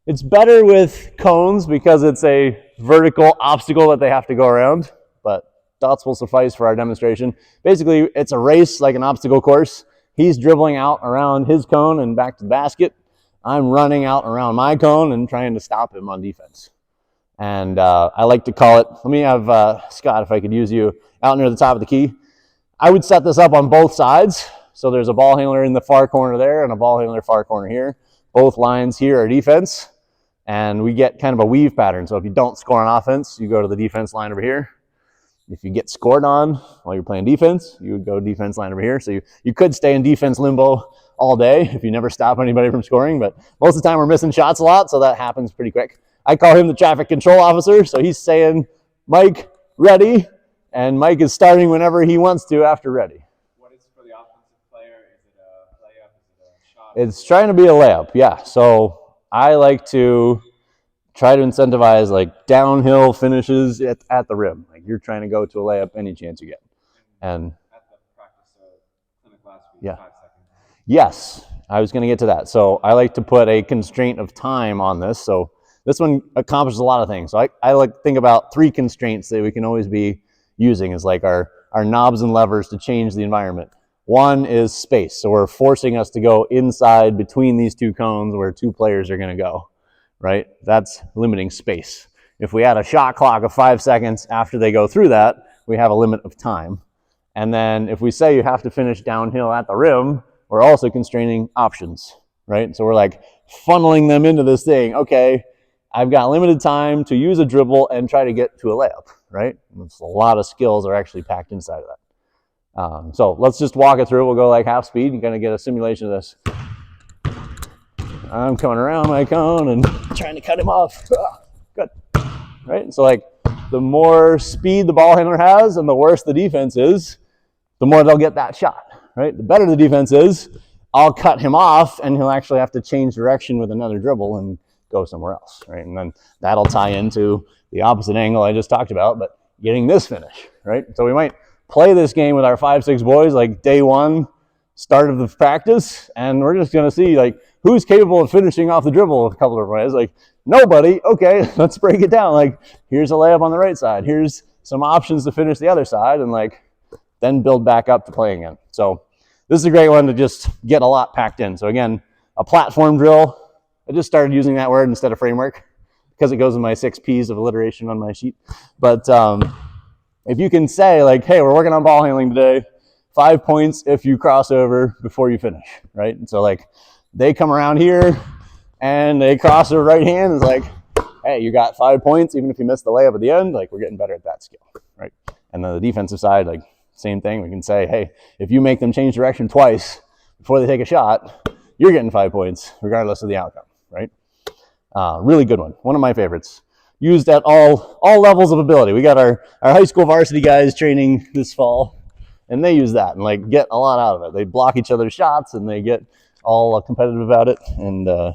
It's better with cones because it's a vertical obstacle that they have to go around, but dots will suffice for our demonstration. Basically, it's a race like an obstacle course. He's dribbling out around his cone and back to the basket. I'm running out around my cone and trying to stop him on defense. And I like to call it, let me have Scott, if I could use you, out near the top of the key. I would set this up on both sides. So there's a ball handler in the far corner there and a ball handler far corner here. Both lines here are defense. And we get kind of a weave pattern. So if you don't score on offense, you go to the defense line over here. If you get scored on while you're playing defense, you would go defense line over here. So you could stay in defense limbo all day if you never stop anybody from scoring. But most of the time we're missing shots a lot, so that happens pretty quick. I call him the traffic control officer. So he's saying, Mike, ready. And Mike is starting whenever he wants to after ready. What is for the offensive player? Is it a layup? Is it a shot? It's trying to be a layup, yeah. So I like to try to incentivize like downhill finishes at the rim. Like you're trying to go to a layup any chance you get. And at the practice clinic last week, yeah. 5 seconds. Yes, I was going to get to that. So I like to put a constraint of time on this. So this one accomplishes a lot of things. So I like to think about 3 constraints that we can always be using as like our knobs and levers to change the environment. One is space. So we're forcing us to go inside between these 2 cones where 2 players are going to go, right? That's limiting space. If we add a shot clock of 5 seconds after they go through that, we have a limit of time. And then if we say you have to finish downhill at the rim, we're also constraining options, right? So we're like funneling them into this thing. Okay, I've got limited time to use a dribble and try to get to a layup, right? It's a lot of skills are actually packed inside of that. So let's just walk it through. We'll go like half speed and kind of get a simulation of this. I'm coming around my cone and trying to cut him off. Good, right? So like the more speed the ball handler has and the worse the defense is, the more they'll get that shot, right? The better the defense is, I'll cut him off and he'll actually have to change direction with another dribble and go somewhere else, right? And then that'll tie into the opposite angle I just talked about, but getting this finish, right? So we might play this game with our 5-6 boys like day one, start of the practice, and we're just going to see like who's capable of finishing off the dribble a couple of ways. Like nobody, okay, let's break it down. Like here's a layup on the right side. Here's some options to finish the other side, and like then build back up to playing again. So this is a great one to just get a lot packed in. So again, a platform drill. I just started using that word instead of framework because it goes in my 6 P's of alliteration on my sheet. But if you can say like, hey, we're working on ball handling today, 5 points if you cross over before you finish, right? And so like they come around here and they cross their right hand. It's like, hey, you got 5 points even if you miss the layup at the end. Like we're getting better at that skill, right? And then the defensive side, like same thing. We can say, hey, if you make them change direction twice before they take a shot, you're getting 5 points regardless of the outcome, right? Really good one. One of my favorites. Used at all levels of ability. We got our high school varsity guys training this fall, and they use that and like get a lot out of it. They block each other's shots and they get all competitive about it. And the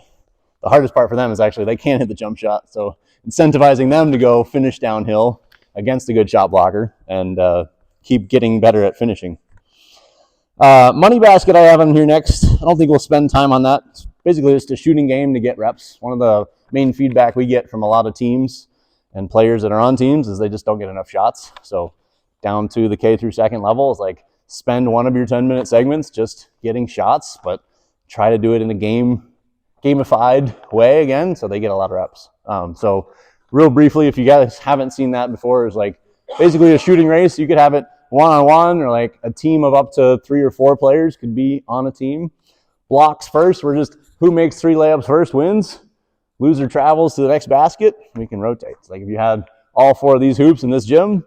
hardest part for them is actually they can't hit the jump shot. So incentivizing them to go finish downhill against a good shot blocker and keep getting better at finishing. Money basket I have on here next. I don't think we'll spend time on that. It's basically just a shooting game to get reps. One of the main feedback we get from a lot of teams and players that are on teams is they just don't get enough shots. So down to the K through second level is like spend one of your 10-minute segments just getting shots, but try to do it in a gamified way again so they get a lot of reps. So real briefly, if you guys haven't seen that before, is like basically a shooting race. You could have it one-on-one or like a team of up to 3 or 4 players could be on a team. Blocks first, we're just who makes 3 layups first wins. Loser travels to the next basket. We can rotate. It's like if you had all 4 of these hoops in this gym,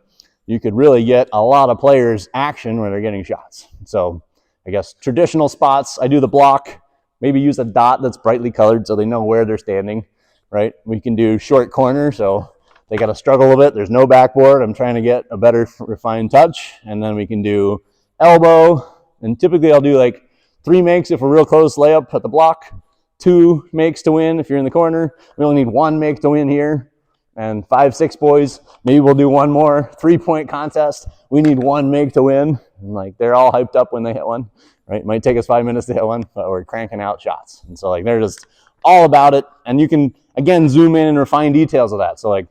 you could really get a lot of players action where they're getting shots. So I guess traditional spots, I do the block, maybe use a dot that's brightly colored so they know where they're standing, right? We can do short corner, so they got to struggle a bit. There's no backboard. I'm trying to get a better refined touch. And then we can do elbow. And typically I'll do like 3 makes if we're real close, layup at the block, 2 makes to win if you're in the corner. We only need 1 make to win here. And 5, 6 boys, maybe we'll do 1 more 3-point contest. We need 1 make to win. And like they're all hyped up when they hit one, right? It might take us 5 minutes to hit one, but we're cranking out shots. And so like they're just all about it. And you can, again, zoom in and refine details of that. So like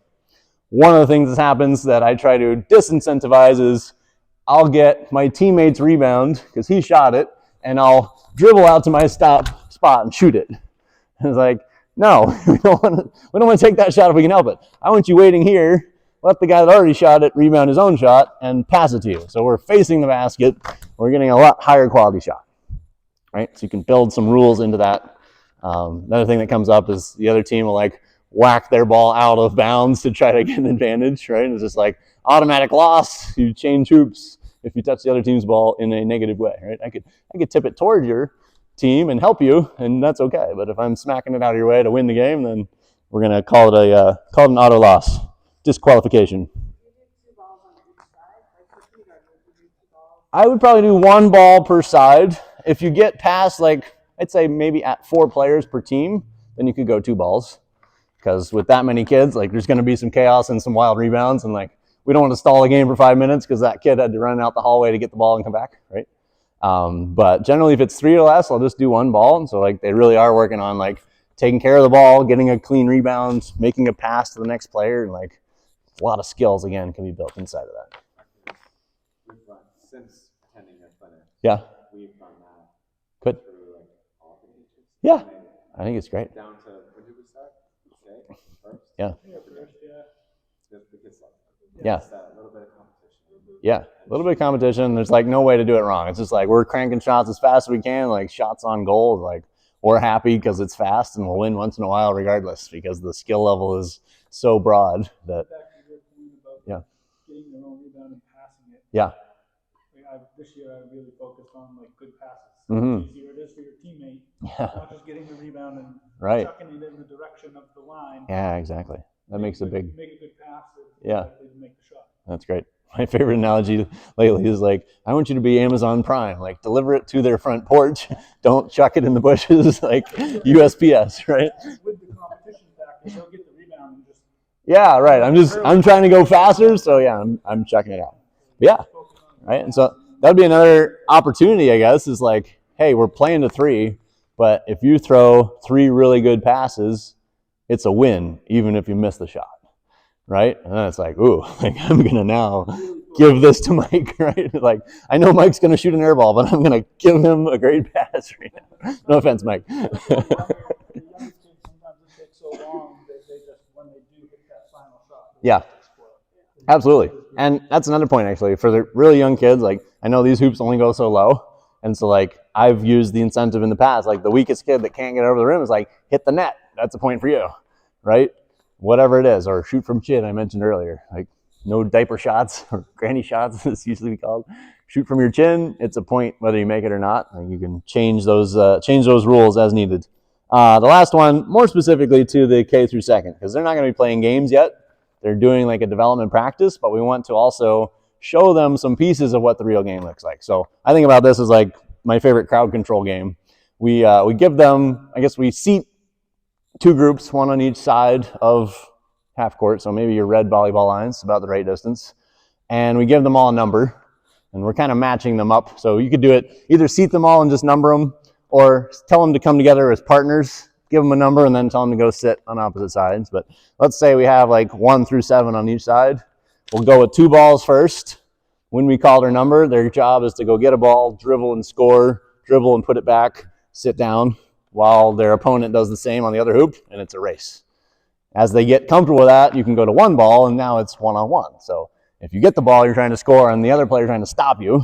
one of the things that happens that I try to disincentivize is I'll get my teammate's rebound because he shot it, and I'll dribble out to my stop spot and shoot it. And it's like, no, we don't want to take that shot if we can help it. I want you waiting here, let the guy that already shot it rebound his own shot and pass it to you. So we're facing the basket. We're getting a lot higher quality shot, right? So you can build some rules into that. Another thing that comes up is the other team will like whack their ball out of bounds to try to get an advantage, right? It's just like automatic loss. You change hoops if you touch the other team's ball in a negative way, right? I could tip it towards your team and help you, and that's okay. But if I'm smacking it out of your way to win the game, then we're gonna call it an auto loss, disqualification. I would probably do 1 ball per side. If you get past like I'd say maybe at 4 players per team, then you could go 2 balls. Because with that many kids, like there's going to be some chaos and some wild rebounds, and like we don't want to stall the game for 5 minutes because that kid had to run out the hallway to get the ball and come back, right? But generally, if it's 3 or less, I'll just do 1 ball. And so like they really are working on like taking care of the ball, getting a clean rebound, making a pass to the next player, and like a lot of skills again can be built inside of that. Since attending your clinic, yeah, we've done that. Good. Through like all the ages. Yeah, I think it's great. Down to when did we start? Today? First? Yeah. Yeah, first, yeah. the kids love it. Yeah. It's that little bit of competition. Yeah, a little bit of competition. There's like no way to do it wrong. It's just like we're cranking shots as fast as we can, like shots on goal. Like we're happy because it's fast and we'll win once in a while regardless because the skill level is so broad that. Back to your point about getting their own rebound and passing it. Yeah. This year I really focused on like good passes. Mm-hmm. The easier it is for your teammate, not just getting the rebound and chucking it in the direction of the line. Yeah, exactly. That makes a big. Make a good pass. Make the shot. That's great. My favorite analogy lately is like, I want you to be Amazon Prime. Like, deliver it to their front porch. Don't chuck it in the bushes like USPS, right? With the competition factor, they'll get the rebound and just. Yeah, right. I'm trying to go faster, so yeah, I'm checking it out. Yeah, right. And so that'd be another opportunity, I guess, is like, hey, we're playing to 3, but if you throw 3 really good passes, it's a win, even if you miss the shot. Right? And then it's like, ooh, like I'm going to now give this to Mike, right? Like, I know Mike's going to shoot an air ball, but I'm going to give him a great pass right now. No offense, Mike. The young kids, sometimes it takes so long, they just, when they do hit that final shot. Yeah, absolutely. And that's another point, actually. For the really young kids, like, I know these hoops only go so low. And so, like, I've used the incentive in the past. Like, the weakest kid that can't get over the rim is like, hit the net. That's a point for you, right? Whatever it is, or shoot from chin, I mentioned earlier. Like, no diaper shots or granny shots, it's usually called. Shoot from your chin, it's a point whether you make it or not. Like, you can change those rules as needed. The last one, more specifically to the K through second, because they're not going to be playing games yet. They're doing like a development practice, but we want to also show them some pieces of what the real game looks like. So I think about this as like my favorite crowd control game. We give them, I guess we seat 2 groups, 1 on each side of half court, so maybe your red volleyball lines, about the right distance. And we give them all a number, and we're kind of matching them up. So you could do it, either seat them all and just number them, or tell them to come together as partners, give them a number, and then tell them to go sit on opposite sides. But let's say we have like 1 through 7 on each side. We'll go with 2 balls first. When we call their number, their job is to go get a ball, dribble and score, dribble and put it back, sit down, while their opponent does the same on the other hoop, and it's a race. As they get comfortable with that, you can go to 1 ball, and now it's 1-on-1. So if you get the ball, you're trying to score, and the other player trying to stop you,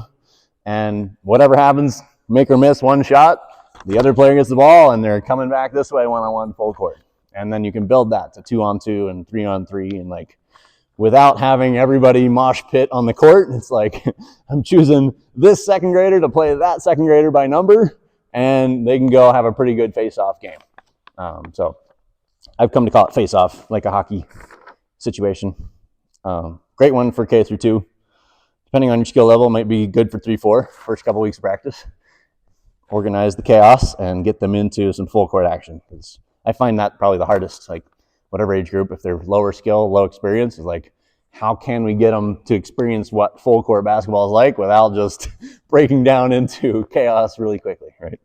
and whatever happens, make or miss 1 shot, the other player gets the ball, and they're coming back this way, 1-on-1, full court. And then you can build that to 2-on-2 and 3-on-3, and like, without having everybody mosh pit on the court, it's like, I'm choosing this second grader to play that second grader by number, and they can go have a pretty good face-off game. So I've come to call it face-off, like a hockey situation. Great one for K through 2. Depending on your skill level, might be good for 3-4, first couple weeks of practice. Organize the chaos and get them into some full court action. Because I find that probably the hardest, like whatever age group, if they're lower skill, low experience, is like, how can we get them to experience what full court basketball is like without just breaking down into chaos really quickly, right?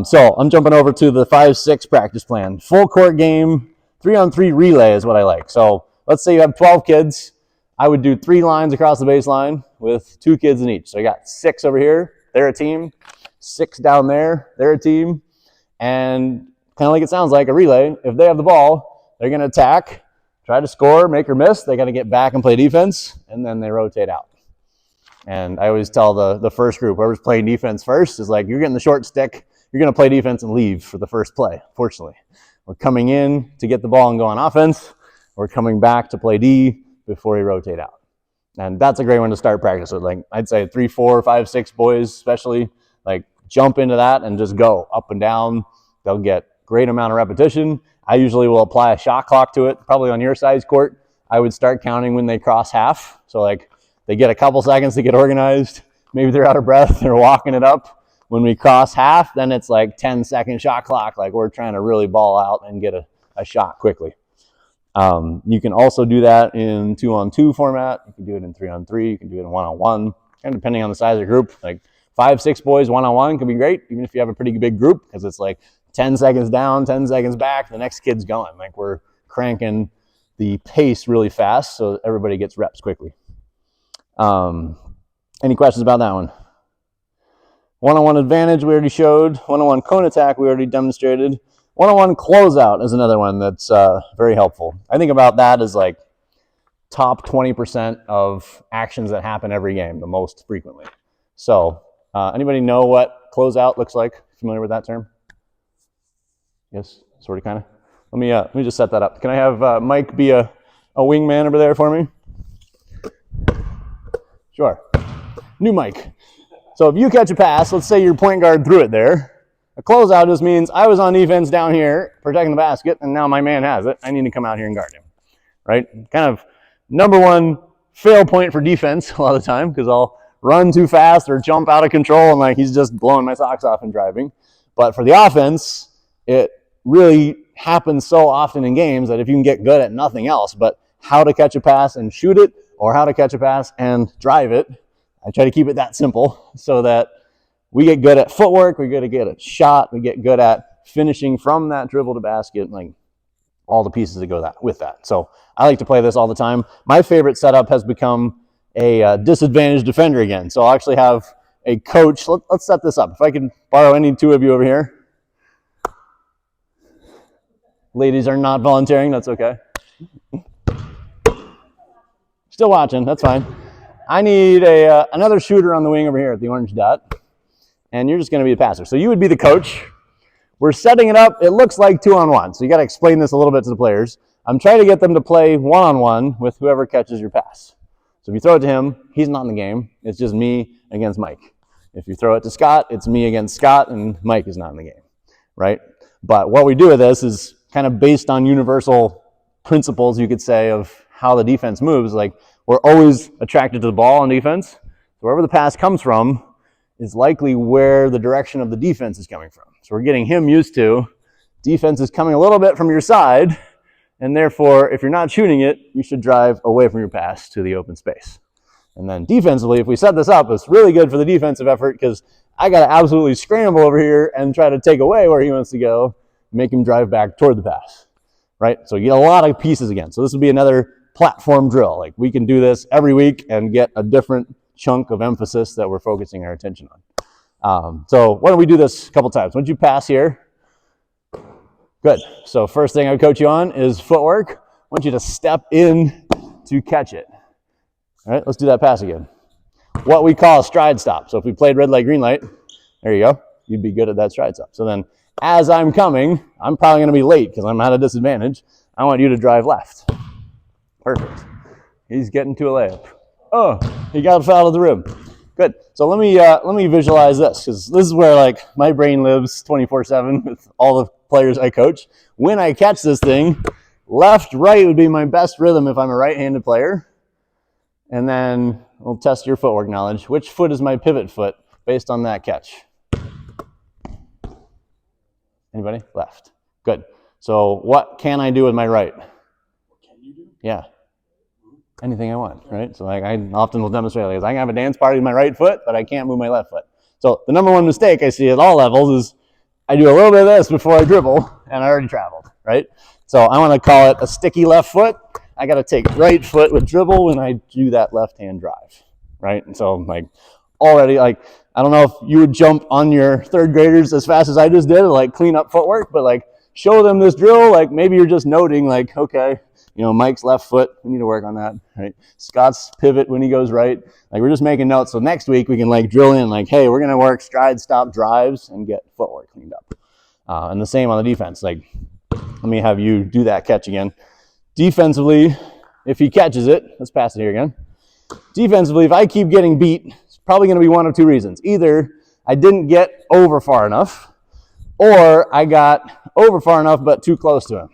So I'm jumping over to the 5-6 practice plan. Full court game, 3-on-3 relay is what I like. So let's say you have 12 kids. I would do 3 lines across the baseline with 2 kids in each. So you got 6 over here, they're a team. 6 down there, they're a team. And kind of like it sounds like a relay, if they have the ball, they're going to attack, try to score, make or miss. They got to get back and play defense, and then they rotate out. And I always tell the first group, whoever's playing defense first, is like, you're getting the short stick, you're going to play defense and leave for the first play, fortunately. We're coming in to get the ball and go on offense. We're coming back to play D before we rotate out. And that's a great one to start practice with. Like, I'd say 3, 4, 5, 6 boys especially, like, jump into that and just go up and down. They'll get great amount of repetition. I usually will apply a shot clock to it. Probably on your size court, I would start counting when they cross half. So like, they get a couple seconds to get organized. Maybe they're out of breath, they're walking it up. When we cross half, then it's like 10-second shot clock. Like, we're trying to really ball out and get a shot quickly. You can also do that in 2-on-2 format. You can do it in 3-on-3. You can do it in 1-on-1. And depending on the size of the group, like 5, 6 boys 1-on-1 can be great, even if you have a pretty big group, because it's like 10 seconds down, 10 seconds back, the next kid's going. Like, we're cranking the pace really fast so everybody gets reps quickly. Any questions about that one? 1-on-1 advantage we already showed. 1-on-1 cone attack we already demonstrated. 1-on-1 closeout is another one that's very helpful. I think about that as like, top 20% of actions that happen every game, the most frequently. So anybody know what closeout looks like? Familiar with that term? Yes, sort of, kind of. Let me just set that up. Can I have Mike be a wingman over there for me? Sure. New Mike. So if you catch a pass, let's say your point guard threw it there. A closeout just means I was on defense down here protecting the basket, and now my man has it. I need to come out here and guard him, right? Kind of number one fail point for defense a lot of the time, because I'll run too fast or jump out of control and like he's just blowing my socks off and driving. But for the offense, it really happens so often in games that if you can get good at nothing else but how to catch a pass and shoot it, or how to catch a pass and drive it, I try to keep it that simple so that we get good at footwork, we get good at shot, we get good at finishing from that dribble to basket, like all the pieces that go with that. So I like to play this all the time. My favorite setup has become a disadvantaged defender again. So I'll actually have a coach. Let's set this up. If I can borrow any two of you over here. Ladies are not volunteering, that's okay. Still watching, that's fine. I need another shooter on the wing over here at the orange dot. And you're just going to be the passer. So you would be the coach. We're setting it up. It looks like 2-on-1. So you got to explain this a little bit to the players. I'm trying to get them to play 1-on-1 with whoever catches your pass. So if you throw it to him, he's not in the game. It's just me against Mike. If you throw it to Scott, it's me against Scott, and Mike is not in the game, right? But what we do with this is kind of based on universal principles, you could say, of how the defense moves. Like, we're always attracted to the ball on defense. Wherever the pass comes from is likely where the direction of the defense is coming from. So we're getting him used to defense is coming a little bit from your side, and therefore, if you're not shooting it, you should drive away from your pass to the open space. And then defensively, if we set this up, it's really good for the defensive effort because I got to absolutely scramble over here and try to take away where he wants to go, make him drive back toward the pass, right? So you get a lot of pieces again. So this would be another platform drill. Like, we can do this every week and get a different chunk of emphasis that we're focusing our attention on. So why don't we do this a couple times? Once you pass here, good. So first thing I would coach you on is footwork. I want you to step in to catch it. All right, let's do that pass again. What we call a stride stop. So if we played red light, green light, there you go. You'd be good at that stride stop. So then as I'm coming, I'm probably going to be late because I'm at a disadvantage. I want you to drive left. Perfect. He's getting to a layup. Oh, he got fouled of the rim. Good. So let me visualize this, because this is where like my brain lives 24/7 with all the players I coach. When I catch this thing, left, right would be my best rhythm if I'm a right-handed player. And then we'll test your footwork knowledge. Which foot is my pivot foot based on that catch? Anybody? Left. Good. So what can I do with my right? What can you do? Yeah. Anything I want, right? So like I often will demonstrate like I can have a dance party with my right foot, but I can't move my left foot. So the number one mistake I see at all levels is I do a little bit of this before I dribble, and I already traveled, right? So I want to call it a sticky left foot. I got to take right foot with dribble when I do that left hand drive, right? And so like already, like I don't know if you would jump on your third graders as fast as I just did to like clean up footwork, but like show them this drill. Like maybe you're just noting like, okay, you know, Mike's left foot, we need to work on that, right? Scott's pivot when he goes right. Like we're just making notes. So next week we can like drill in like, hey, we're going to work stride, stop, drives and get footwork cleaned up. And the same on the defense. Like, let me have you do that catch again. Defensively, if he catches it, let's pass it here again. Defensively, if I keep getting beat, it's probably going to be one of two reasons. Either I didn't get over far enough, or I got over far enough but too close to him,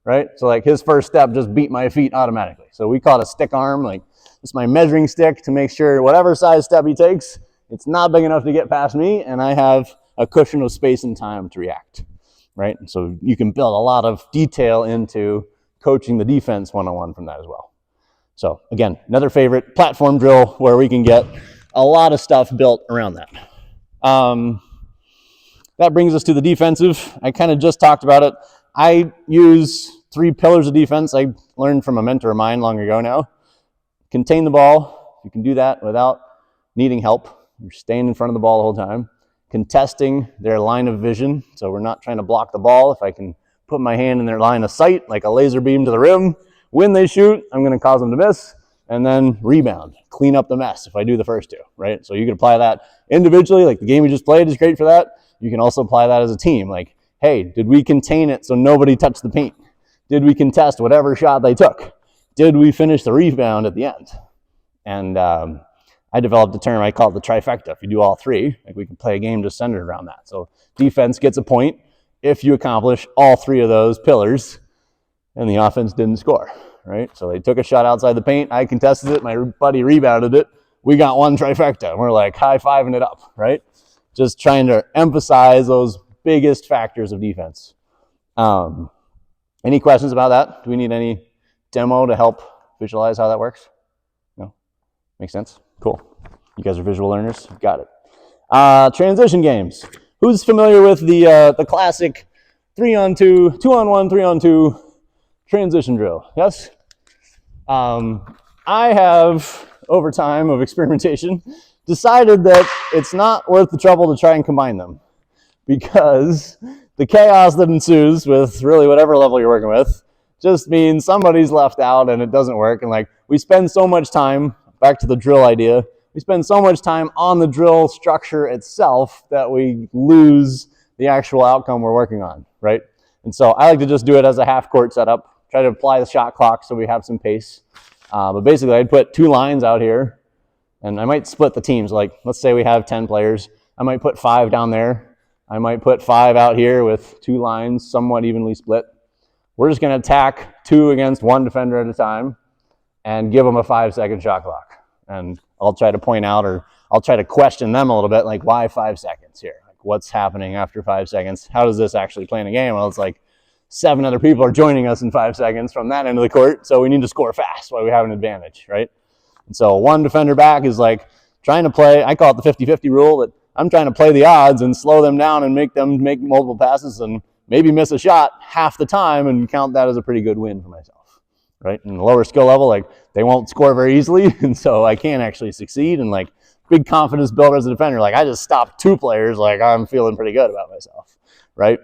right? So like his first step just beat my feet automatically. So we call it a stick arm. Like it's my measuring stick to make sure whatever size step he takes, it's not big enough to get past me, and I have a cushion of space and time to react, right? And so you can build a lot of detail into coaching the defense one-on-one from that as well. So again, another favorite platform drill where we can get a lot of stuff built around that. That brings us to the defensive. I kind of just talked about it. I use 3 pillars of defense I learned from a mentor of mine long ago now. Contain the ball. You can do that without needing help. You're staying in front of the ball the whole time. Contesting their line of vision. So we're not trying to block the ball. If I can put my hand in their line of sight, like a laser beam to the rim, when they shoot, I'm going to cause them to miss, and then rebound, clean up the mess if I do the first two, right? So you can apply that individually, like the game we just played is great for that. You can also apply that as a team, like, hey, did we contain it so nobody touched the paint? Did we contest whatever shot they took? Did we finish the rebound at the end? And I developed a term, I call it the trifecta. If you do all three, like we can play a game just centered around that. So defense gets a point if you accomplish all three of those pillars, and the offense didn't score, right? So they took a shot outside the paint, I contested it, my buddy rebounded it, we got one trifecta, and we're like high-fiving it up, right? Just trying to emphasize those biggest factors of defense. Any questions about that? Do we need any demo to help visualize how that works? No? Makes sense? Cool. You guys are visual learners? Got it. Transition games. Who's familiar with the classic 3-on-2, 2-on-1, 3-on-2 transition drill? Yes? I have, over time of experimentation, decided that it's not worth the trouble to try and combine them, because the chaos that ensues with really whatever level you're working with just means somebody's left out and it doesn't work. And like, we spend so much time, back to the drill idea, we spend so much time on the drill structure itself that we lose the actual outcome we're working on, right? And so I like to just do it as a half-court setup, try to apply the shot clock so we have some pace. But basically, I'd put 2 lines out here, and I might split the teams. Like, let's say we have 10 players. I might put 5 down there. I might put 5 out here with 2 lines, somewhat evenly split. We're just going to attack 2 against 1 defender at a time and give them a 5-second shot clock. And I'll try to point out, or I'll try to question them a little bit, like, why 5 seconds here? Like, what's happening after 5 seconds? How does this actually play in a game? Well, it's like 7 other people are joining us in 5 seconds from that end of the court, so we need to score fast while we have an advantage, right? And so 1 defender back is like trying to play, I call it the 50-50 rule, that I'm trying to play the odds and slow them down and make them make multiple passes and maybe miss a shot half the time and count that as a pretty good win for myself, right? And the lower skill level, like, they won't score very easily, and so I can't actually succeed. And like, big confidence builder as a defender, like, I just stopped 2 players, like, I'm feeling pretty good about myself, right?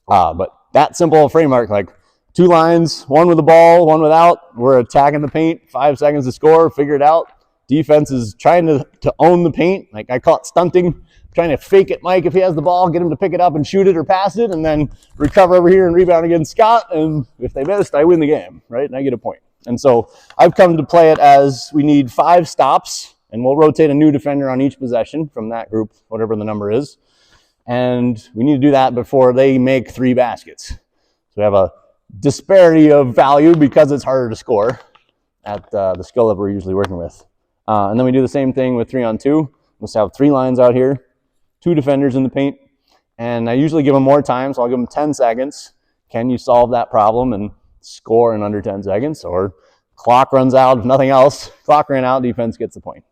But that simple framework, like 2 lines, 1 with the ball, 1 without, we're attacking the paint, 5 seconds to score, figure it out. Defense is trying to own the paint, like I call it stunting, trying to fake it Mike if he has the ball, get him to pick it up and shoot it or pass it, and then recover over here and rebound against Scott, and if they missed, I win the game, right? And I get a point. And so I've come to play it as we need 5 stops, and we'll rotate a new defender on each possession from that group, whatever the number is. And we need to do that before they make 3 baskets. So we have a disparity of value because it's harder to score at the skill level we're usually working with. And then we do the same thing with 3-on-2. Let's have 3 lines out here, 2 defenders in the paint. And I usually give them more time, so I'll give them 10 seconds. Can you solve that problem and score in under 10 seconds? Or clock runs out, if nothing else, clock ran out, defense gets the point.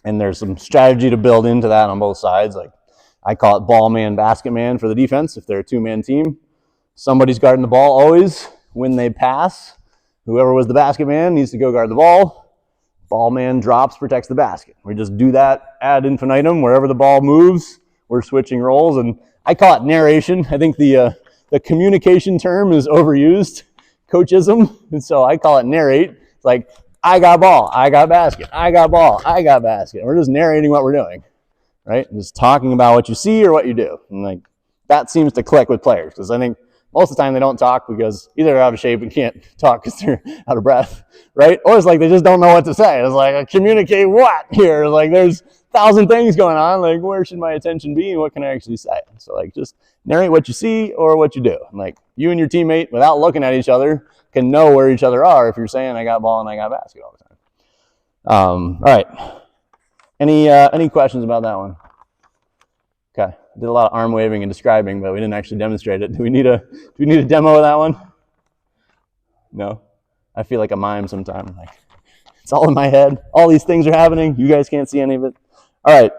And there's some strategy to build into that on both sides. Like, I call it ball man, basket man for the defense if they're a 2-man team. Somebody's guarding the ball always. When they pass, whoever was the basket man needs to go guard the ball. Ball man drops, protects the basket. We just do that ad infinitum. Wherever the ball moves, we're switching roles. And I call it narration. I think the communication term is overused, coachism. And so I call it narrate. It's like, I got ball, I got basket, I got ball, I got basket. And we're just narrating what we're doing, right? Just talking about what you see or what you do. And like, that seems to click with players, because I think most of the time they don't talk because either they're out of shape and can't talk because they're out of breath, right? Or it's like they just don't know what to say. It's like, communicate what here? Like, there's 1,000 things going on. Like, where should my attention be and what can I actually say? So like, just narrate what you see or what you do. And like, you and your teammate, without looking at each other, can know where each other are if you're saying I got ball and I got basket all the time. All right. Any questions about that one? Okay. Did a lot of arm waving and describing, but we didn't actually demonstrate it. Do we need a demo of that one? No? I feel like a mime sometimes. Like, it's all in my head. All these things are happening. You guys can't see any of it. All right.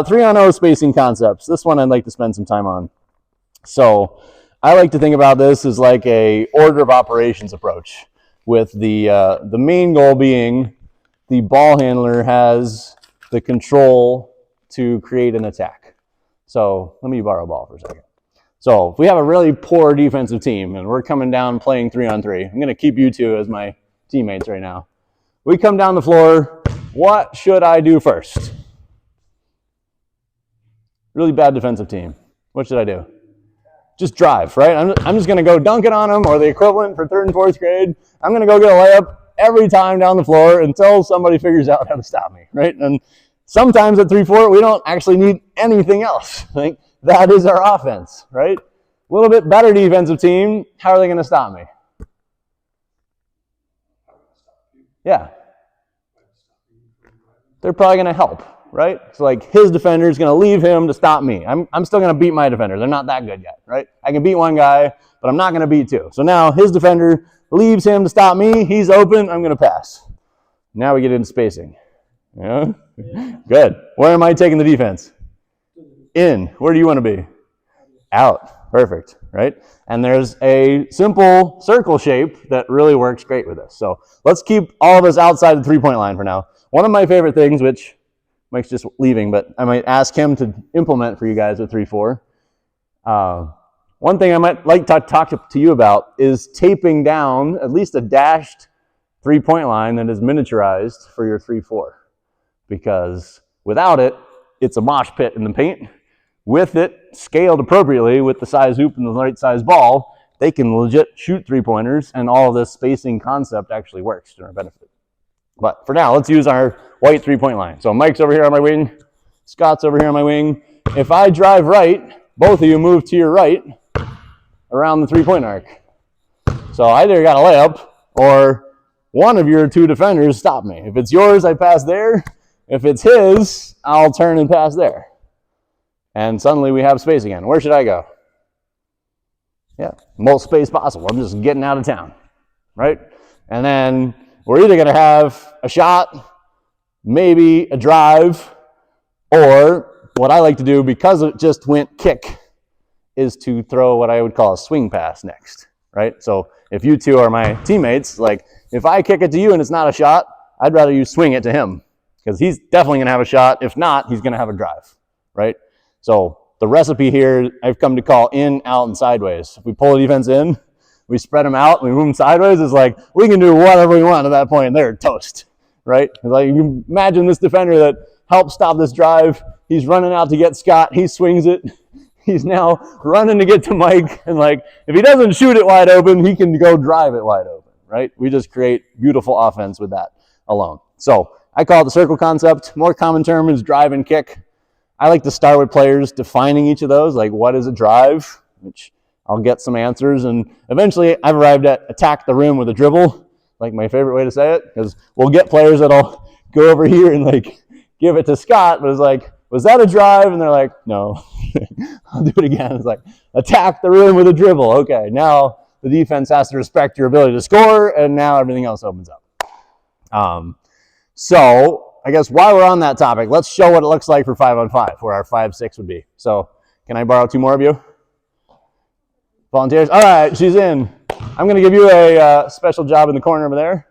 3-on-0 spacing concepts. This one I'd like to spend some time on. So I like to think about this as like a order of operations approach, with the main goal being the ball handler has the control to create an attack. So let me borrow a ball for a second. So if we have a really poor defensive team and we're coming down playing 3-on-3, I'm going to keep you two as my teammates right now. We come down the floor, what should I do first? Really bad defensive team. What should I do? Just drive, right? I'm just going to go dunk it on them, or the equivalent for 3rd and 4th grade. I'm going to go get a layup every time down the floor until somebody figures out how to stop me, right? And sometimes at 3-4, we don't actually need anything else. Like, that is our offense, right? A little bit better defensive team, how are they going to stop me? Yeah. They're probably going to help, right? So like his defender is going to leave him to stop me. I'm still going to beat my defender. They're not that good yet, right? I can beat one guy, but I'm not going to beat two. So now his defender leaves him to stop me. He's open. I'm going to pass. Now we get into spacing. Yeah? Good. Where am I taking the defense? In. Where do you want to be? Out. Perfect, right? And there's a simple circle shape that really works great with this. So let's keep all of us outside the three-point line for now. One of my favorite things, which Mike's just leaving, but I might ask him to implement for you guys with 3-4. One thing I might like to talk to you about is taping down at least a dashed three-point line that is miniaturized for your 3-4. Because without it, it's a mosh pit in the paint. With it scaled appropriately with the size hoop and the right size ball, they can legit shoot three-pointers, and all of this spacing concept actually works to our benefit. But for now, let's use our white three-point line. So Mike's over here on my wing, Scott's over here on my wing. If I drive right, both of you move to your right around the three-point arc. So I either got a layup or one of your two defenders stop me. If it's yours, I pass there. If it's his, I'll turn and pass there. And suddenly we have space again. Where should I go? Yeah, most space possible. I'm just getting out of town, right? And then we're either going to have a shot, maybe a drive, or what I like to do, because it just went kick, is to throw what I would call a swing pass next, right? So if you two are my teammates, like if I kick it to you and it's not a shot, I'd rather you swing it to him, because he's definitely going to have a shot. If not, he's going to have a drive, right? So the recipe here, I've come to call in, out, and sideways. If we pull the defense in, we spread them out, we move them sideways, it's like we can do whatever we want at that point. They're toast, right? Like you can imagine this defender that helped stop this drive. He's running out to get Scott. He swings it. He's now running to get to Mike. And like, if he doesn't shoot it wide open, he can go drive it wide open, right? We just create beautiful offense with that alone. So I call it the circle concept. More common term is drive and kick. I like to start with players defining each of those, like what is a drive, which I'll get some answers, and eventually I've arrived at attack the rim with a dribble, like my favorite way to say it, because we'll get players that'll go over here and like give it to Scott, but it's like, was that a drive? And they're like, no. I'll do it again. It's like, attack the rim with a dribble. Okay, now the defense has to respect your ability to score, and now everything else opens up. So I guess while we're on that topic, let's show what it looks like for 5-on-5, where our 5-6 would be. So can I borrow two more of you? Volunteers? All right, she's in. I'm going to give you a special job in the corner over there.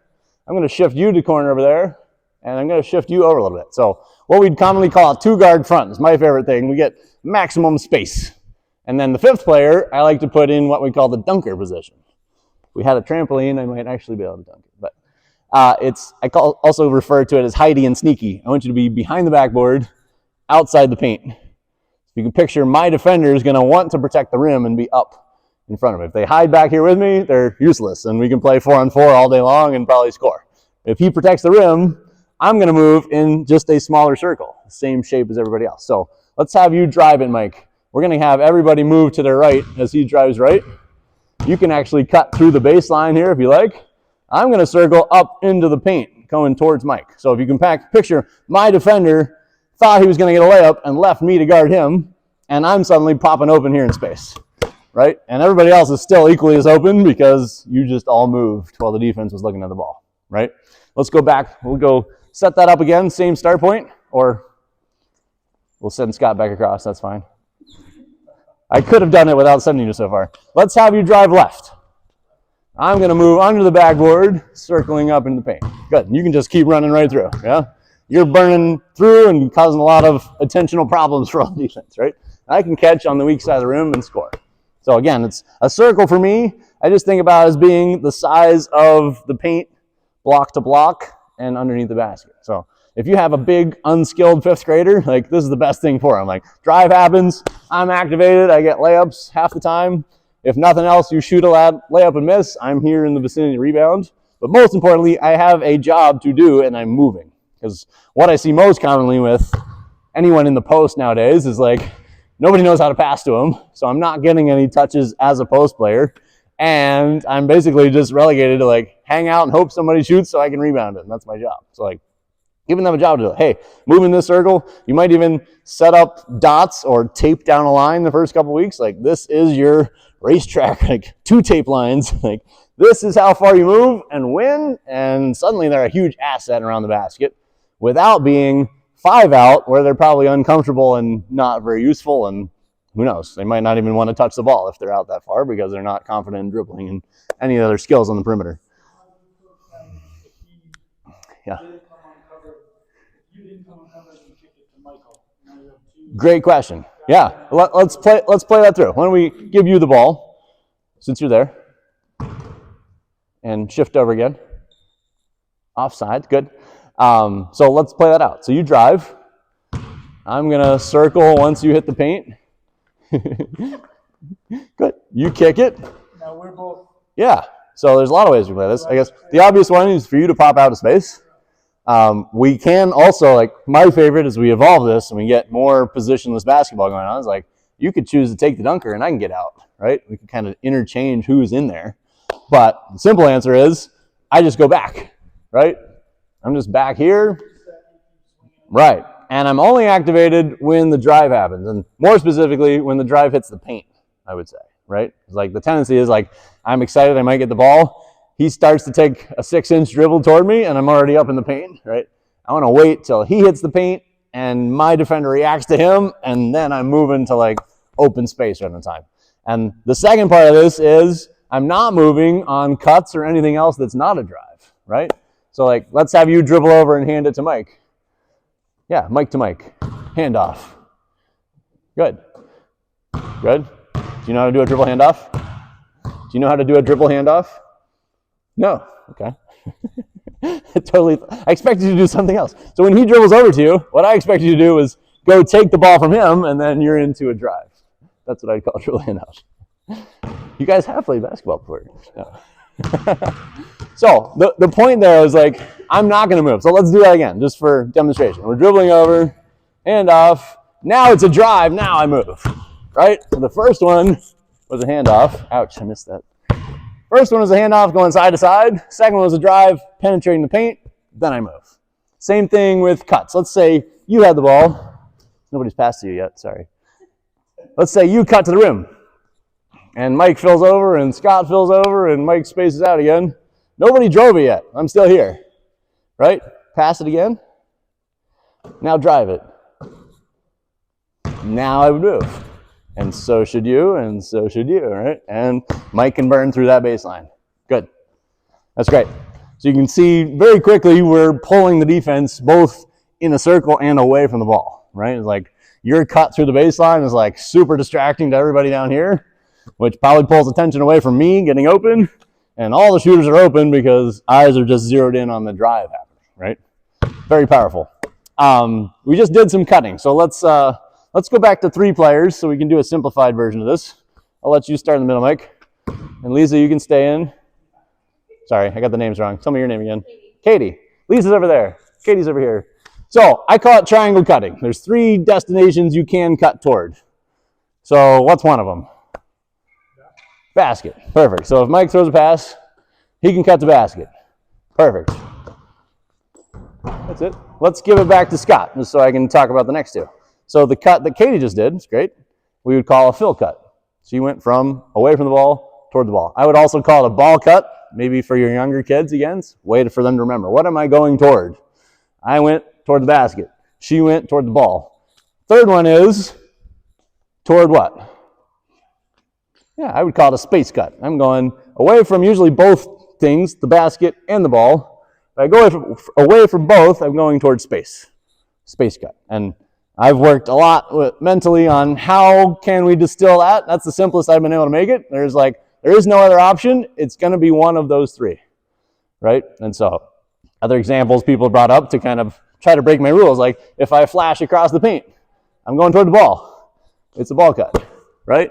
I'm going to shift you to the corner over there, and I'm going to shift you over a little bit. So what we'd commonly call a two-guard front is my favorite thing. We get maximum space. And then the fifth player, I like to put in what we call the dunker position. If we had a trampoline, I might actually be able to dunk it. But also refer to it as hidey and sneaky. I want you to be behind the backboard, outside the paint. So you can picture my defender is going to want to protect the rim and be up in front of it. If they hide back here with me, they're useless, and we can play 4-on-4 all day long and probably score. If he protects the rim, I'm going to move in just a smaller circle, same shape as everybody else. So let's have you drive it, Mike. We're going to have everybody move to their right as he drives right. You can actually cut through the baseline here if you like. I'm going to circle up into the paint, going towards Mike. So if you can picture my defender thought he was going to get a layup and left me to guard him, and I'm suddenly popping open here in space, right? And everybody else is still equally as open because you just all moved while the defense was looking at the ball, right? Let's go back. We'll go set that up again, same start point, or we'll send Scott back across. That's fine. I could have done it without sending you so far. Let's have you drive left. I'm going to move under the backboard, circling up into the paint. Good. You can just keep running right through, yeah? You're burning through and causing a lot of attentional problems for all defense, right? I can catch on the weak side of the rim and score. So again, it's a circle for me. I just think about it as being the size of the paint block to block and underneath the basket. So if you have a big unskilled fifth grader, like this is the best thing for them. Like drive happens, I'm activated, I get layups half the time. If nothing else, you shoot a layup and miss, I'm here in the vicinity to rebound. But most importantly, I have a job to do and I'm moving. Because what I see most commonly with anyone in the post nowadays is like, nobody knows how to pass to them. So I'm not getting any touches as a post player. And I'm basically just relegated to like hang out and hope somebody shoots so I can rebound it. And that's my job. So like giving them a job to do it. Hey, move in this circle. You might even set up dots or tape down a line the first couple weeks. Like this is your racetrack, like 2 tape lines. Like this is how far you move and win. And suddenly they're a huge asset around the basket without being 5 out where they're probably uncomfortable and not very useful. And who knows, they might not even want to touch the ball if they're out that far because they're not confident in dribbling and any other skills on the perimeter. Yeah. Great question. Yeah, let's play that through. Why don't we give you the ball since you're there and shift over again. Offside, good. So let's play that out. So you drive. I'm gonna circle once you hit the paint. Good. You kick it. Now we're both. Yeah. So there's a lot of ways we play this. I guess the obvious one is for you to pop out of space. We can also, like, my favorite as we evolve this and we get more positionless basketball going on is like, you could choose to take the dunker and I can get out, right? We can kind of interchange who's in there. But the simple answer is I just go back, right? I'm just back here. Right. And I'm only activated when the drive happens. And more specifically, when the drive hits the paint, I would say, right? It's like the tendency is like, I'm excited I might get the ball. He starts to take a 6-inch dribble toward me and I'm already up in the paint, right? I want to wait till he hits the paint and my defender reacts to him and then I'm moving to like open space right on time. And the second part of this is I'm not moving on cuts or anything else that's not a drive, right? So like, let's have you dribble over and hand it to Mike. Yeah, Mike to Mike. Handoff. Good. Good. Do you know how to do a dribble handoff? Do you know how to do a dribble handoff? No. Okay. I expected you to do something else. So when he dribbles over to you, what I expect you to do is go take the ball from him and then you're into a drive. That's what I'd call a dribble handoff. You guys have played basketball before. No. So the point there is like, I'm not going to move. So let's do that again, just for demonstration. We're dribbling over, handoff. Now it's a drive. Now I move, right? So the first one was a handoff. Ouch, I missed that. First one was a handoff going side to side. Second one was a drive, penetrating the paint. Then I move. Same thing with cuts. Let's say you had the ball. Nobody's passed to you yet, sorry. Let's say you cut to the rim. And Mike fills over, and Scott fills over, and Mike spaces out again. Nobody drove it yet. I'm still here. Right? Pass it again. Now drive it. Now I would move. And so should you, and so should you, right? And Mike can burn through that baseline. Good. That's great. So you can see very quickly we're pulling the defense both in a circle and away from the ball, right? It's like your cut through the baseline is like super distracting to everybody down here, which probably pulls attention away from me getting open, and all the shooters are open because eyes are just zeroed in on the drive happening, right? Very powerful. We just did some cutting, so let's go back to 3 players so we can do a simplified version of this. I'll let you start in the middle, Mike. And Lisa, you can stay in. Sorry, I got the names wrong. Tell me your name again. Katie. Lisa's over there. Katie's over here. So I call it triangle cutting. There's 3 destinations you can cut toward. So what's one of them? Basket. Perfect. So if Mike throws a pass, he can cut the basket. Perfect. That's it. Let's give it back to Scott just so I can talk about the next 2. So the cut that Katie just did, it's great, we would call a fill cut. She went from away from the ball toward the ball. I would also call it a ball cut, maybe for your younger kids again. It's a way for them to remember. What am I going toward? I went toward the basket. She went toward the ball. Third one is toward what? Yeah, I would call it a space cut. I'm going away from usually both things, the basket and the ball. If I go away from both, I'm going towards space. Space cut. And I've worked a lot mentally on how can we distill that. That's the simplest I've been able to make it. There is no other option. It's going to be one of those three, right? And so other examples people brought up to kind of try to break my rules, like if I flash across the paint, I'm going toward the ball. It's a ball cut, right?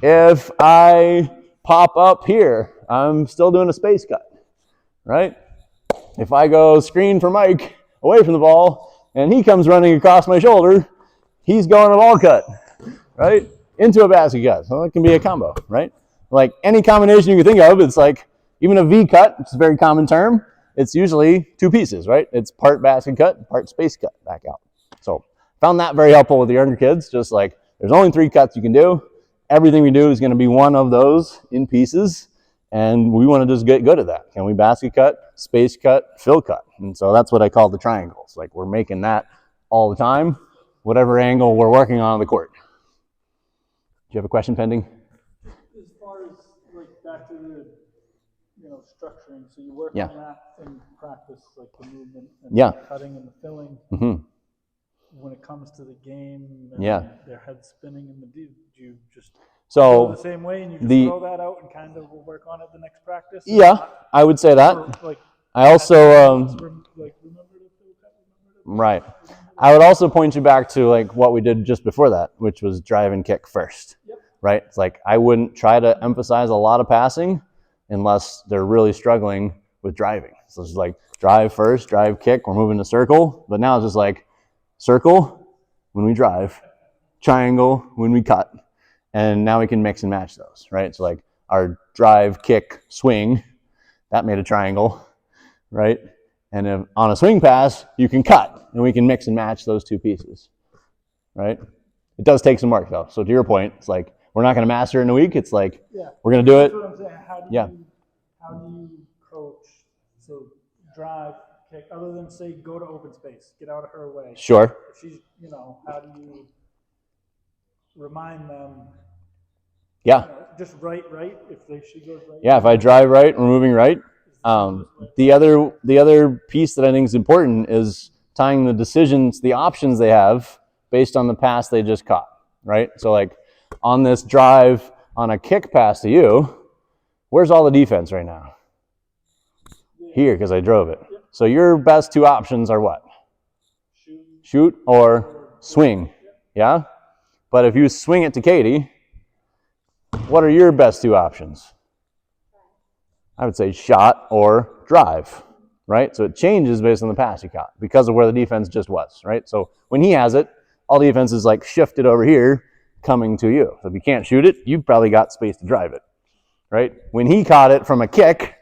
If I pop up here, I'm still doing a space cut, right? If I go screen for Mike away from the ball and he comes running across my shoulder, he's going a ball cut, right? Into a basket cut. So it can be a combo, right? Like any combination you can think of, it's like even a V cut, which is a very common term, it's usually two pieces, right? It's part basket cut, part space cut back out. So found that very helpful with the younger kids, just like there's only 3 cuts you can do. Everything we do is going to be one of those in pieces, and we want to just get good at that. Can we basket cut, space cut, fill cut? And so that's what I call the triangles. Like we're making that all the time, whatever angle we're working on the court. Do you have a question pending? As far as like back to the structuring, so you work Yeah. on that in practice, like the movement and Yeah. the cutting and the filling. Mm-hmm. When it comes to the game, and Yeah. their head spinning in the do you just So go the same way and you just throw that out and kind of will work on it the next practice? Yeah, I would say that. Or, like, I also right. I would also point you back to like what we did just before that, which was drive and kick first. Yep. Right? It's like I wouldn't try to emphasize a lot of passing unless they're really struggling with driving. So it's like drive first, drive kick, we're moving to circle, but now it's just like circle when we drive, triangle when we cut, and now we can mix and match those, right? So like our drive, kick, swing, that made a triangle, right? And if on a swing pass, you can cut, and we can mix and match those two pieces, right? It does take some work, though. So to your point, it's like we're not going to master it in a week. It's like we're going to do it. That's what I'm saying. How do you coach? So drive, kick, other than say go to open space, get out of her way. Sure. If she's, how do you remind them? Yeah. Just right. If she goes right. Yeah. If I drive right, we're moving right. The other piece that I think is important is tying the decisions, the options they have based on the pass they just caught, right? So like on this drive, on a kick pass to you, where's all the defense right now? Here, because I drove it. So your best 2 options are what? Shoot or swing, yeah? But if you swing it to Katie, what are your best 2 options? I would say shot or drive, right? So it changes based on the pass you caught because of where the defense just was, right? So when he has it, all the defense is like shifted over here coming to you. So if you can't shoot it, you've probably got space to drive it, right? When he caught it from a kick,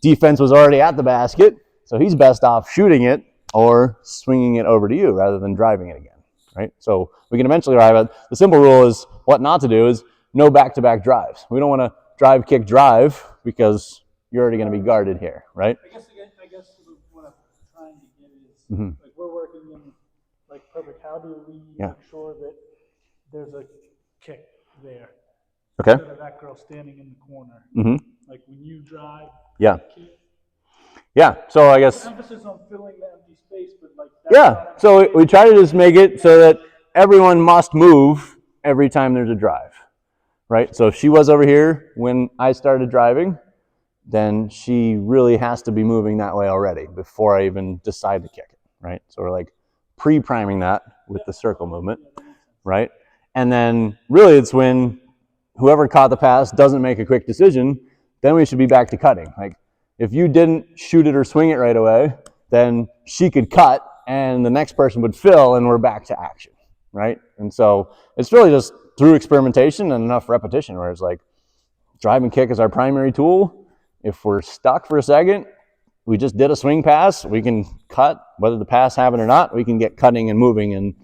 defense was already at the basket, so he's best off shooting it or swinging it over to you rather than driving it again, right? So we can eventually arrive at the simple rule is what not to do is no back-to-back drives. We don't want to drive, kick, drive because you're already going to be guarded here, right? I guess what I'm trying to get is like we're working in like perfect. How do we make sure that there's a kick there? Okay. Instead of that girl standing in the corner. Mm-hmm. Like when you drive. Yeah. Kick. Yeah. So I guess. Emphasis on filling the empty space, but like. That's So we try to just make it so that everyone must move every time there's a drive, right? So if she was over here when I started driving, then she really has to be moving that way already before I even decide to kick it, right? So we're like pre-priming that with the circle movement, right? And then really it's when whoever caught the pass doesn't make a quick decision, then we should be back to cutting. Like if you didn't shoot it or swing it right away, then she could cut and the next person would fill and we're back to action, right? And so it's really just through experimentation and enough repetition where it's like drive and kick is our primary tool. If we're stuck for a second, we just did a swing pass, we can cut, whether the pass happened or not, we can get cutting and moving and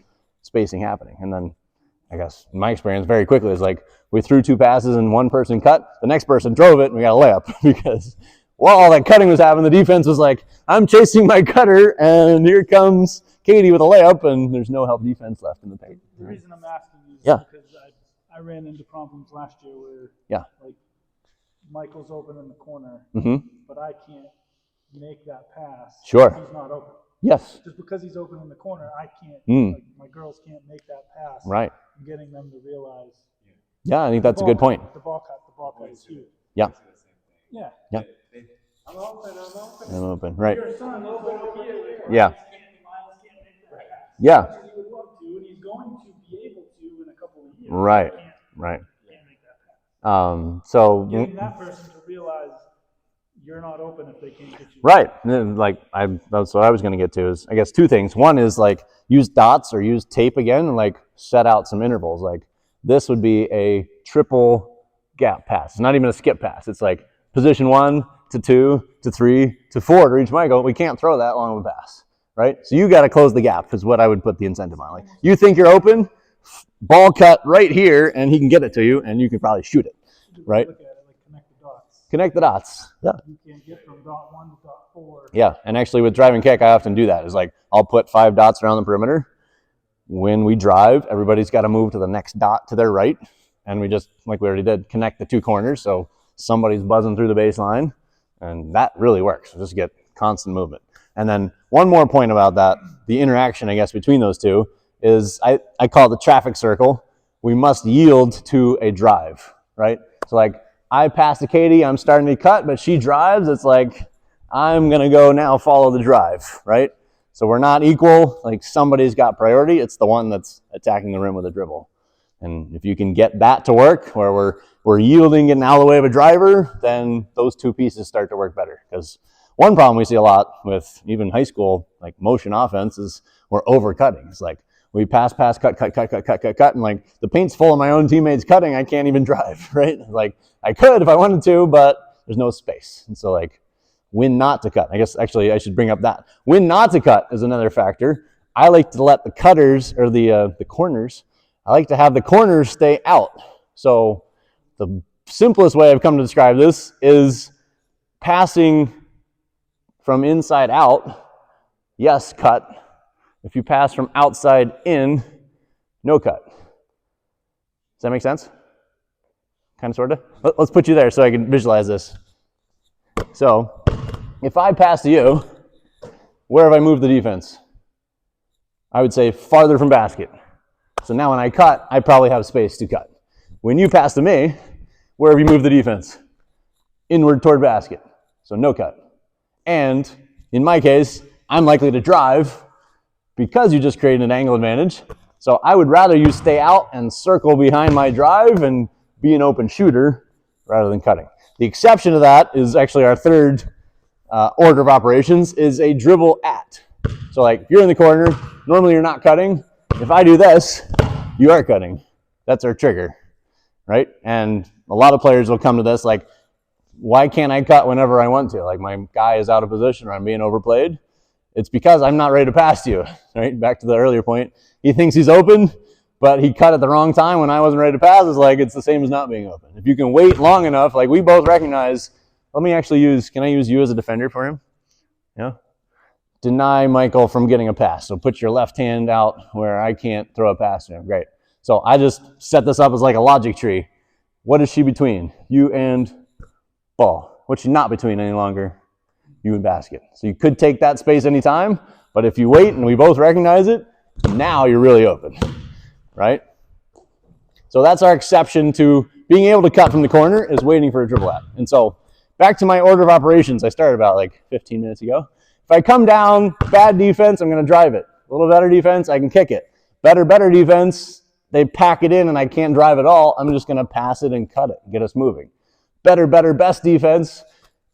spacing happening. And then I guess in my experience very quickly is like we threw 2 passes and one person cut, the next person drove it and we got a layup because while all that cutting was happening, the defense was like, I'm chasing my cutter and here comes Katie with a layup and there's no help defense left in the paint. The reason I'm asking is because I ran into problems last year where like Michael's open in the corner, but I can't make that pass. Sure. He's not open. Yes. Just because he's open in the corner, I can't. Like my girls can't make that pass. Right. I'm getting them to realize. Yeah, I think that's a good point. The ball cut is huge. Yeah. Yeah. Yeah. I'm open. I'm open. Right. Your son is over here. Yeah. Miles can't make that pass. Yeah. As much as he would love to, and he's going to be able to in a couple of years. Right. Right. Can't make that pass. So Getting that person to realize you're not open if they can't get you. right. Like that's what I was going to get to is I guess two things. One is like use dots or use tape again and like set out some intervals. Like this would be a triple gap pass. It's not even a skip pass. It's like position 1 to 2 to 3 to 4 to reach my goal. We can't throw that long of a pass, right? So you got to close the gap is what I would put the incentive on. Like you think you're open, ball cut right here, and he can get it to you, and you can probably shoot it, right? Look at it like connect the dots. Connect the dots. Yeah. You can't get from dot 1 to dot 4. Yeah, and actually with driving kick, I often do that. Is like I'll put 5 dots around the perimeter. When we drive, everybody's got to move to the next dot to their right, and we just, like we already did, connect the 2 corners, so somebody's buzzing through the baseline, and that really works. Just get constant movement. And then one more point about that, the interaction, I guess, between those two is I call it the traffic circle. We must yield to a drive, right? So like I pass to Katie, I'm starting to cut, but she drives. It's like I'm going to go now follow the drive, right? So we're not equal. Like somebody's got priority. It's the one that's attacking the rim with a dribble. And if you can get that to work where we're yielding, getting out of the way of a driver, then those two pieces start to work better. Because one problem we see a lot with even high school, like motion offense, is we're overcutting. It's like we pass, cut, and like the paint's full of my own teammates cutting. I can't even drive, right? Like I could if I wanted to, but there's no space. And so like when not to cut. I guess actually I should bring up that. When not to cut is another factor. I like to let the cutters or the corners, I like to have the corners stay out. So the simplest way I've come to describe this is passing from inside out, yes, cut. If you pass from outside in, no cut. Does that make sense? Kind of, sort of? Let's put you there so I can visualize this. So if I pass to you, where have I moved the defense? I would say farther from basket. So now when I cut, I probably have space to cut. When you pass to me, where have you moved the defense? Inward toward basket. So no cut. And in my case, I'm likely to drive because you just created an angle advantage. So I would rather you stay out and circle behind my drive and be an open shooter rather than cutting. The exception to that is actually our third order of operations is a dribble at. So like if you're in the corner, normally you're not cutting. If I do this, you are cutting. That's our trigger, right? And a lot of players will come to this like, why can't I cut whenever I want to? Like my guy is out of position or I'm being overplayed. It's because I'm not ready to pass to you, right? Back to the earlier point. He thinks he's open, but he cut at the wrong time when I wasn't ready to pass. It's like it's the same as not being open. If you can wait long enough, like we both recognize, let me actually can I use you as a defender for him? Yeah. Deny Michael from getting a pass. So put your left hand out where I can't throw a pass to him. Great. So I just set this up as like a logic tree. What is she between? You and ball. What's she not between any longer? You and basket. So you could take that space anytime, but if you wait and we both recognize it, now you're really open, right? So that's our exception to being able to cut from the corner is waiting for a dribble at. And so back to my order of operations I started about like 15 minutes ago. If I come down, bad defense, I'm going to drive it. A little better defense, I can kick it. Better defense, they pack it in and I can't drive at all. I'm just going to pass it and cut it, get us moving. Better, best defense,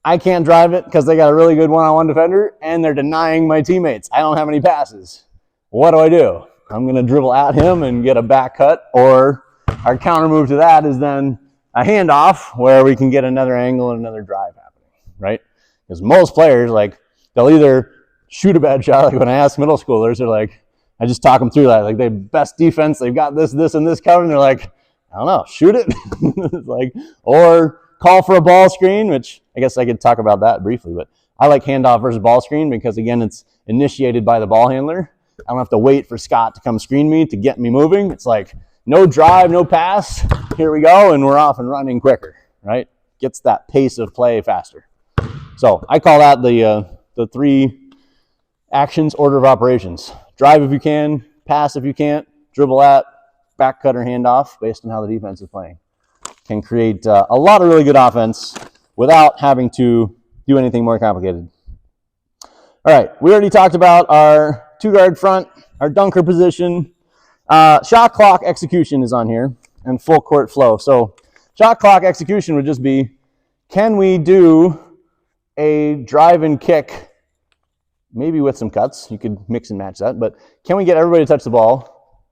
I can't drive it because they got a really good one-on-one defender and they're denying my teammates. I don't have any passes. What do? I'm going to dribble at him and get a back cut, or our counter move to that is then a handoff where we can get another angle and another drive happening, right? Because most players, like, they'll either shoot a bad shot, like when I ask middle schoolers, they're like, I just talk them through that. Like, they have best defense, they've got this, and this covered, and they're like, I don't know, shoot it. It's like, or call for a ball screen, which I guess I could talk about that briefly, but I like handoff versus ball screen because, again, it's initiated by the ball handler. I don't have to wait for Scott to come screen me to get me moving. It's like, no drive, no pass, here we go, and we're off and running quicker, right? Gets that pace of play faster. So I call that the 3 actions, order of operations. Drive if you can, pass if you can't, dribble at, back cutter, handoff, based on how the defense is playing. Can create a lot of really good offense without having to do anything more complicated. All right, we already talked about our 2-guard front, our dunker position. Shot clock execution is on here, and full court flow. So shot clock execution would just be, can we do a drive and kick, maybe with some cuts? You could mix and match that, but can we get everybody to touch the ball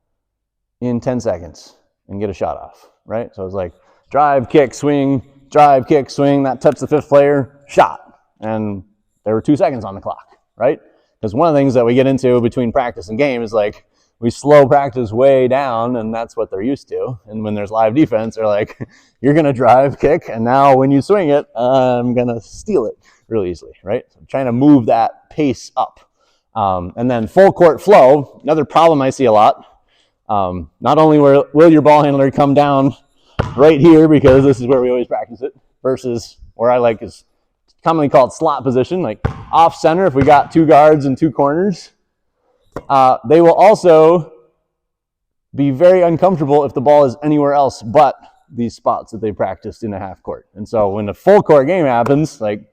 in 10 seconds and get a shot off, right? So it's like drive, kick, swing, that touched the 5th player, shot. And there were 2 seconds on the clock, right? Because one of the things that we get into between practice and game is like, we slow practice way down, and that's what they're used to. And when there's live defense, they're like, you're going to drive, kick, and now when you swing it, I'm going to steal it really easily, right? So I'm trying to move that pace up. And then full court flow, another problem I see a lot. Not only will your ball handler come down right here, because this is where we always practice it, versus where I like is commonly called slot position, like off center if we got 2 guards and 2 corners. They will also be very uncomfortable if the ball is anywhere else but these spots that they practiced in a half court. And so when the full court game happens, like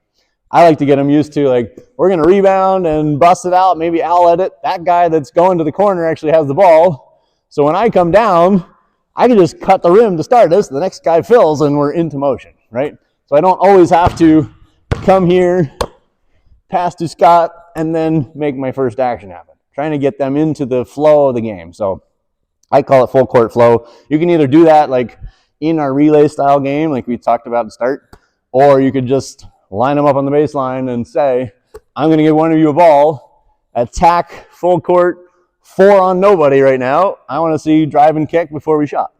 I like to get them used to, like, we're going to rebound and bust it out, maybe outlet it. That guy that's going to the corner actually has the ball. So when I come down, I can just cut the rim to start this. The next guy fills and we're into motion, right? So I don't always have to come here, pass to Scott, and then make my first action happen. Trying to get them into the flow of the game. So I call it full court flow. You can either do that like in our relay style game, like we talked about at the start, or you could just line them up on the baseline and say, I'm going to give one of you a ball, attack full court, 4 on nobody right now. I want to see drive and kick before we shot,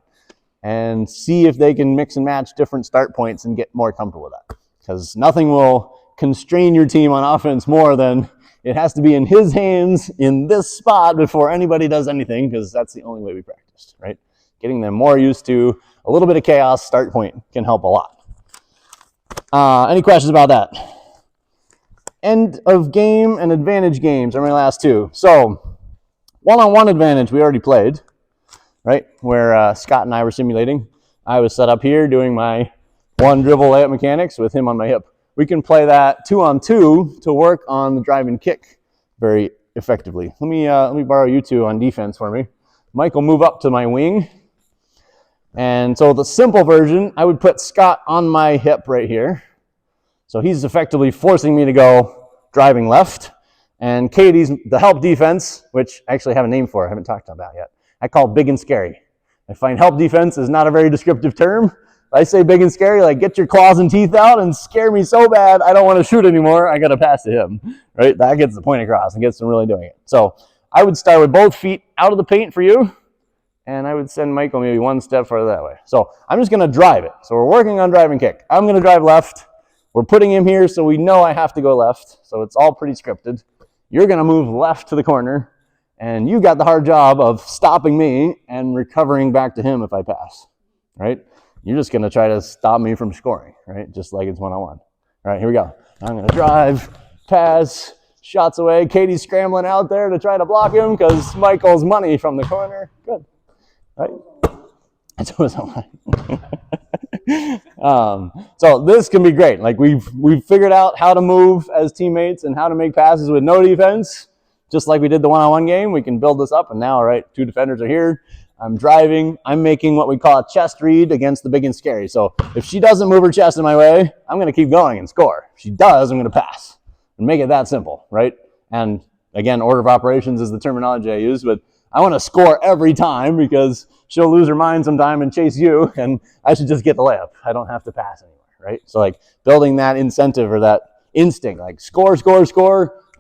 and see if they can mix and match different start points and get more comfortable with that. Because nothing will constrain your team on offense more than it has to be in his hands in this spot before anybody does anything, because that's the only way we practiced, right? Getting them more used to a little bit of chaos start point can help a lot. Any questions about that? End of game and advantage games are my last 2. So one-on-one advantage we already played, right? Where Scott and I were simulating. I was set up here doing my 1 dribble layup mechanics with him on my hip. We can play that 2-on-2 to work on the drive and kick very effectively. Let me borrow you 2 on defense for me. Mike will move up to my wing. And so the simple version, I would put Scott on my hip right here. So he's effectively forcing me to go driving left. And Katie's the help defense, which I actually have a name for. I haven't talked about that yet. I call big and scary. I find help defense is not a very descriptive term. I say big and scary, like get your claws and teeth out and scare me so bad I don't want to shoot anymore. I got to pass to him, right? That gets the point across and gets them really doing it. So I would start with both feet out of the paint for you, and I would send Michael maybe 1 step further that way. So I'm just going to drive it. So we're working on drive and kick. I'm going to drive left. We're putting him here so we know I have to go left. So it's all pretty scripted. You're going to move left to the corner, and you got the hard job of stopping me and recovering back to him if I pass, right? You're just going to try to stop me from scoring, right? Just like it's one-on-one. All right, here we go. I'm going to drive, pass, shots away. Katie's scrambling out there to try to block him because Michael's money from the corner. Good, right? That's what so this can be great. Like we've figured out how to move as teammates and how to make passes with no defense. Just like we did the one-on-one game, we can build this up. And now, all right, 2 defenders are here. I'm driving. I'm making what we call a chest read against the big and scary. So if she doesn't move her chest in my way, I'm going to keep going and score. If she does, I'm going to pass and make it that simple, right? And again, order of operations is the terminology I use, but I want to score every time because she'll lose her mind sometime and chase you, and I should just get the layup. I don't have to pass anywhere, right? So like building that incentive or that instinct, like score,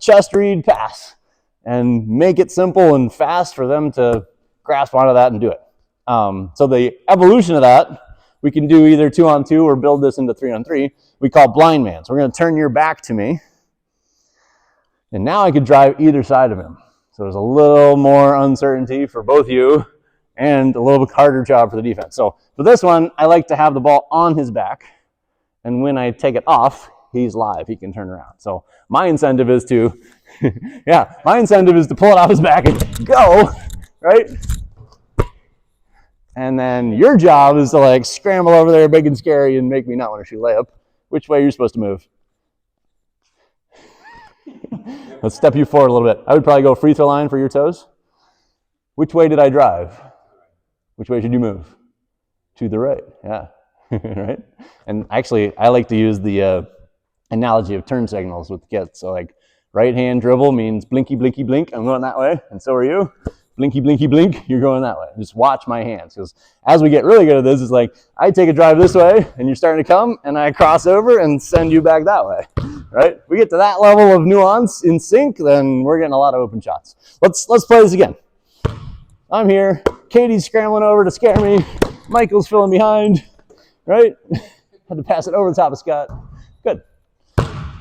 chest read, pass, and make it simple and fast for them to grasp onto that and do it. So the evolution of that, we can do either 2-on-2 or build this into 3-on-3. We call blind man. So we're going to turn your back to me. And now I could drive either side of him. So there's a little more uncertainty for both you and a little bit harder job for the defense. So for this one, I like to have the ball on his back. And when I take it off, he's live. He can turn around. So my incentive is to Yeah, my incentive is to pull it off his back and go, right? And then your job is to like scramble over there big and scary and make me not want to shoot layup. Which way you're supposed to move? Let's step you forward a little bit. I would probably go free throw line for your toes. Which way did I drive? Which way should you move? To the right, yeah. Right? And actually, I like to use the analogy of turn signals with kids. So like right hand dribble means blinky, blinky, blink. I'm going that way, and so are you. Blinky, blinky, blink, you're going that way. Just watch my hands, because as we get really good at this, it's like I take a drive this way, and you're starting to come, and I cross over and send you back that way, right? If we get to that level of nuance in sync, then we're getting a lot of open shots. Let's play this again. I'm here. Katie's scrambling over to scare me. Michael's filling behind, right? Had to pass it over the top of Scott. Good.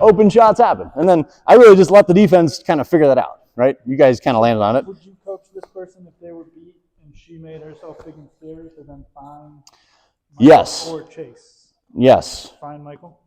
Open shots happen. And then I really just let the defense kind of figure that out, right? You guys kind of landed on it. Would you coach this person if they were beat and she made herself big and scary to then find Michael Yes. or Chase? Yes. Find Michael?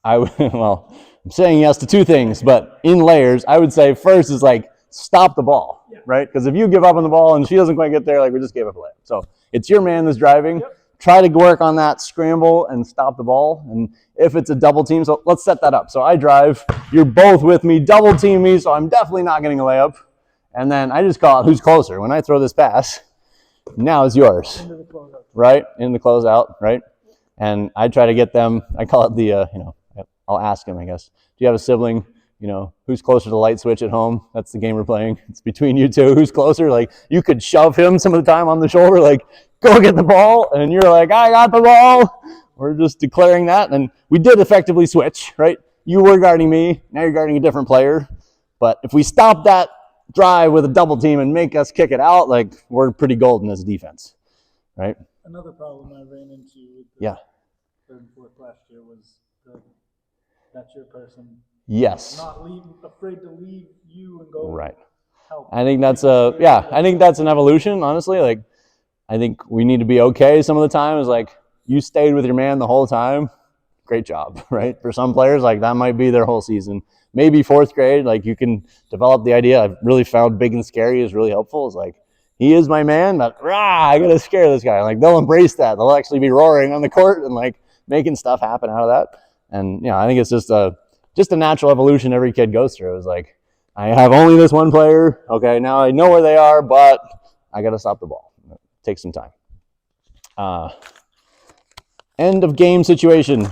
Well, I'm saying yes to two things, but in layers, I would say first is like stop the ball, right? Because if you give up on the ball and she doesn't quite get there, like we just gave up a layup. So it's your man that's driving. Yep. Try to work on that scramble and stop the ball. And if it's a double team, so let's set that up. So I drive, you're both with me, double team me, so I'm definitely not getting a layup. And then I just call it who's closer. When I throw this pass, now it's yours, Into the closeout. right? In the closeout, right? And I try to get them, I call it the, I'll ask them, I guess. Do you have a sibling? Who's closer to the light switch at home? That's the game we're playing. It's between you two. Who's closer? Like, you could shove him some of the time on the shoulder, like, go get the ball. And you're like, I got the ball. We're just declaring that. And we did effectively switch, right? You were guarding me. Now you're guarding a different player. But if we stop that drive with a double team and make us kick it out, like, we're pretty golden as a defense, right? Another problem I ran into with Yeah. third and fourth last year was that's your person. Yes. Not afraid to leave you and go right. help. I think that's an evolution, honestly. Like, I think we need to be okay some of the time. Is like, you stayed with your man the whole time. Great job, right? For some players, like, that might be their whole season. Maybe fourth grade, like, you can develop the idea. I've really found big and scary is really helpful. It's like, he is my man, but I got to scare this guy. Like, they'll embrace that. They'll actually be roaring on the court and, like, making stuff happen out of that. And, I think it's just a natural evolution every kid goes through. It's like, I have only this one player. Okay, now I know where they are, but I got to stop the ball. It takes some time. End of game situation.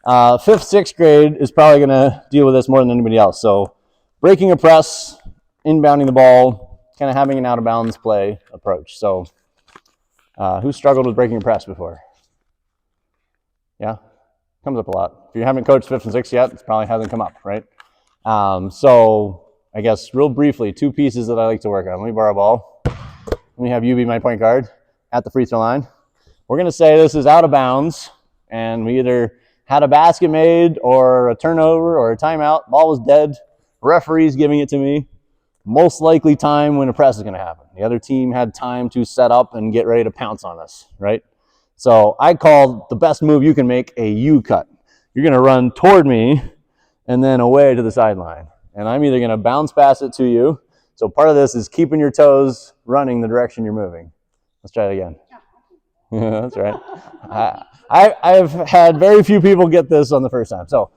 5th, 6th grade is probably going to deal with this more than anybody else. So breaking a press, inbounding the ball, kind of having an out-of-bounds play approach. So who struggled with breaking a press before? Yeah? Comes up a lot. If you haven't coached 5th and 6th yet, it probably hasn't come up, right? So I guess real briefly, 2 pieces that I like to work on. Let me borrow a ball. Let me have you be my point guard at the free throw line. We're going to say this is out of bounds, and we either had a basket made or a turnover or a timeout. Ball was dead. Referee's giving it to me. Most likely time when a press is going to happen. The other team had time to set up and get ready to pounce on us, right? So I call the best move you can make a U-cut. You're going to run toward me and then away to the sideline. And I'm either going to bounce pass it to you. So part of this is keeping your toes running the direction you're moving. Let's try it again. That's right. I've had very few people get this on the first time. So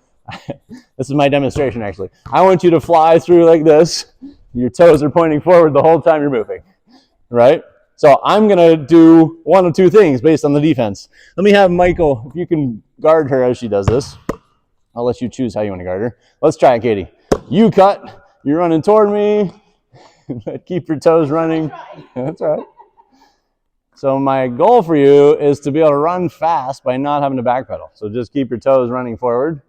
this is my demonstration, actually. I want you to fly through like this. Your toes are pointing forward the whole time you're moving, right? So I'm going to do one of 2 things based on the defense. Let me have Michael, if you can guard her as she does this. I'll let you choose how you want to guard her. Let's try it, Katie. You cut. You're running toward me. Keep your toes running. That's all right. So my goal for you is to be able to run fast by not having to backpedal. So just keep your toes running forward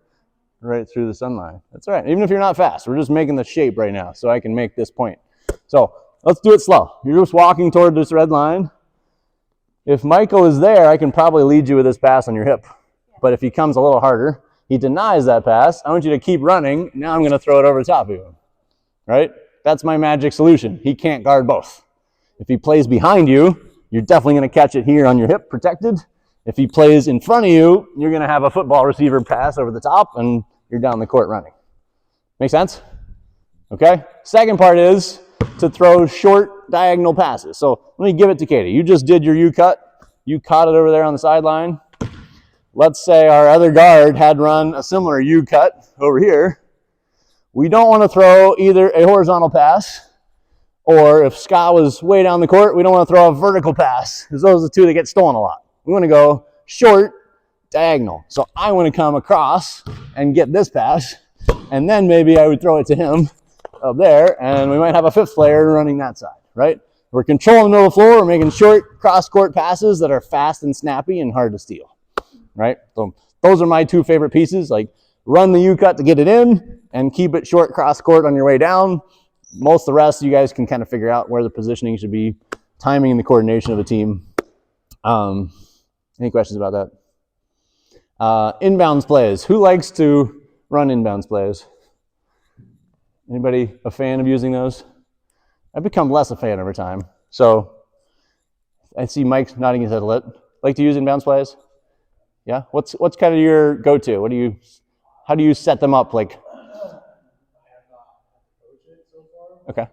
right through the sunline. That's all right. Even if you're not fast, we're just making the shape right now so I can make this point. So let's do it slow. You're just walking toward this red line. If Michael is there, I can probably lead you with this pass on your hip. But if he comes a little harder, he denies that pass. I want you to keep running. Now I'm going to throw it over the top of you. Right? That's my magic solution. He can't guard both. If he plays behind you, you're definitely going to catch it here on your hip, protected. If he plays in front of you, you're going to have a football receiver pass over the top, and you're down the court running. Make sense? Okay? Second part is to throw short diagonal passes. So let me give it to Katie. You just did your U-cut. You caught it over there on the sideline. Let's say our other guard had run a similar U-cut over here. We don't want to throw either a horizontal pass, or if Scott was way down the court, we don't want to throw a vertical pass, because those are the two that get stolen a lot. We want to go short, diagonal. So I want to come across and get this pass, and then maybe I would throw it to him up there, and we might have a fifth player running that side, right? We're controlling the middle of the floor. We're making short cross-court passes that are fast and snappy and hard to steal, right? So those are my two favorite pieces, like run the U-cut to get it in and keep it short cross-court on your way down. Most of the rest, you guys can kind of figure out where the positioning should be, timing and the coordination of the team. Any questions about that? Inbounds plays. Who likes to run inbounds plays? Anybody a fan of using those? I've become less a fan over time. So I see Mike nodding his head a little. Like to use inbounds plays? Yeah? What's kind of your go-to? How do you set them up? Like, okay.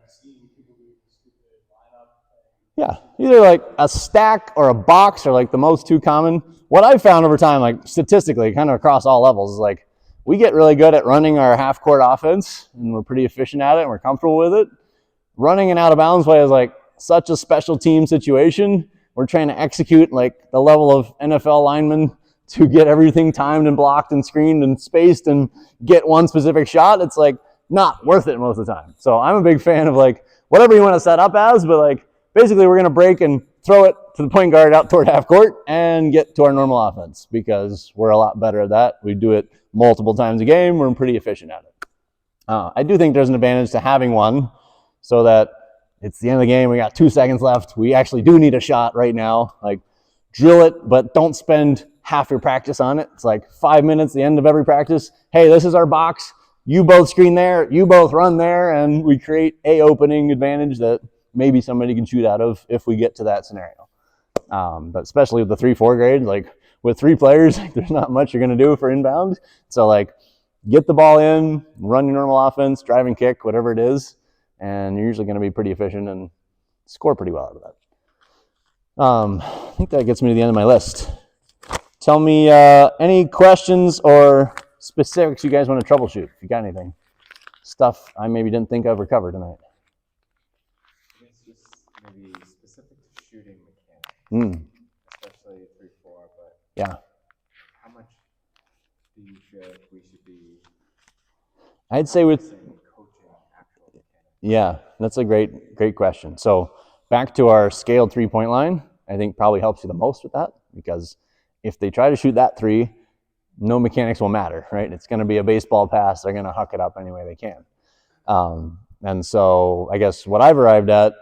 Yeah, either like a stack or a box are like the most two common. What I've found over time, like statistically, kind of across all levels, is like we get really good at running our half-court offense, and we're pretty efficient at it, and we're comfortable with it. Running an out-of-bounds play is like such a special team situation. We're trying to execute like the level of NFL linemen to get everything timed and blocked and screened and spaced and get one specific shot. It's like not worth it most of the time. So I'm a big fan of like whatever you want to set up as, but like basically we're going to break and throw it to the point guard out toward half court and get to our normal offense because we're a lot better at that. We do it multiple times a game. We're pretty efficient at it. I do think there's an advantage to having one so that it's the end of the game. We got 2 seconds left. We actually do need a shot right now. Like drill it, but don't spend half your practice on it. It's like 5 minutes, the end of every practice. Hey, this is our box. You both screen there. You both run there. And we create a opening advantage that maybe somebody can shoot out of if we get to that scenario. But especially with the 3-4 grade, like with 3 players, there's not much you're going to do for inbound. So like get the ball in, run your normal offense, drive and kick, whatever it is. And you're usually going to be pretty efficient and score pretty well out of that. I think that gets me to the end of my list. Tell me any questions or specifics you guys want to troubleshoot, if you got anything. Stuff I maybe didn't think of or cover tonight. It's just maybe specific to shooting mechanics, especially 3-4, but yeah. How much do you feel like we should be I'd say with coaching actual mechanics? Yeah, that's a great question. So back to our scaled 3-point line, I think probably helps you the most with that, because if they try to shoot that 3, no mechanics will matter, right? It's going to be a baseball pass. They're going to huck it up any way they can. And so I guess what I've arrived at,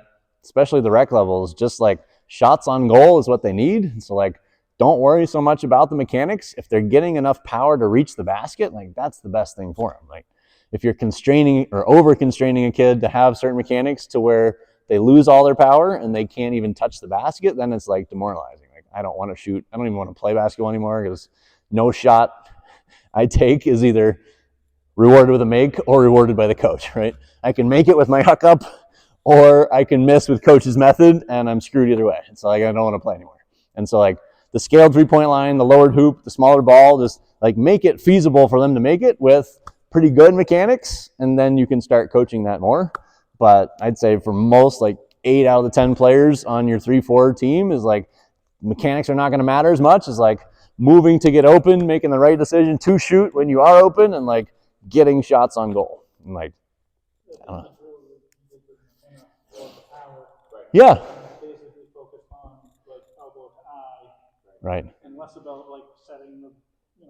especially the rec level, is just like shots on goal is what they need. So like, don't worry so much about the mechanics. If they're getting enough power to reach the basket, like that's the best thing for them. Like if you're constraining or over constraining a kid to have certain mechanics to where they lose all their power and they can't even touch the basket, then it's like demoralizing. Like I don't want to shoot. I don't even want to play basketball anymore because no shot I take is either rewarded with a make or rewarded by the coach, right? I can make it with my huck up or I can miss with coach's method and I'm screwed either way. So like I don't want to play anymore. And so like the scaled 3-point line, the lowered hoop, the smaller ball, just like make it feasible for them to make it with pretty good mechanics, and then you can start coaching that more. But I'd say for most, like 8 out of the 10 players on your 3-4 team is like mechanics are not going to matter as much as like moving to get open, making the right decision to shoot when you are open, and like getting shots on goal. And like, I don't know. Yeah. Basically focused on like elbow to eye. Right. And less about like setting the.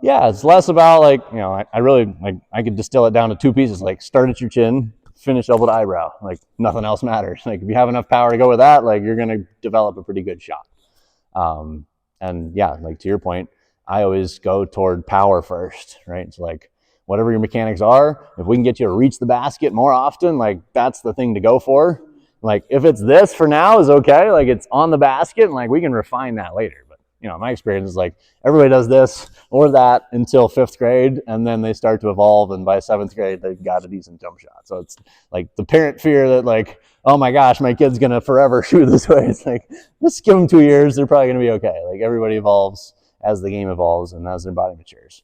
Yeah, it's less about like, I really like I could distill it down to 2 pieces, like start at your chin, finish elbow to eyebrow. Like nothing else matters. Like if you have enough power to go with that, like you're gonna develop a pretty good shot. And yeah, like to your point, I always go toward power first, right? So like whatever your mechanics are, if we can get you to reach the basket more often, like that's the thing to go for. Like if it's this for now is okay, like it's on the basket and like we can refine that later. But my experience is like everybody does this or that until 5th grade, and then they start to evolve, and by 7th grade they've got a decent jump shot. So it's like the parent fear that like, oh my gosh, my kid's gonna forever shoot this way. It's like, just give them 2 years, they're probably gonna be okay. Like everybody evolves as the game evolves and as their body matures.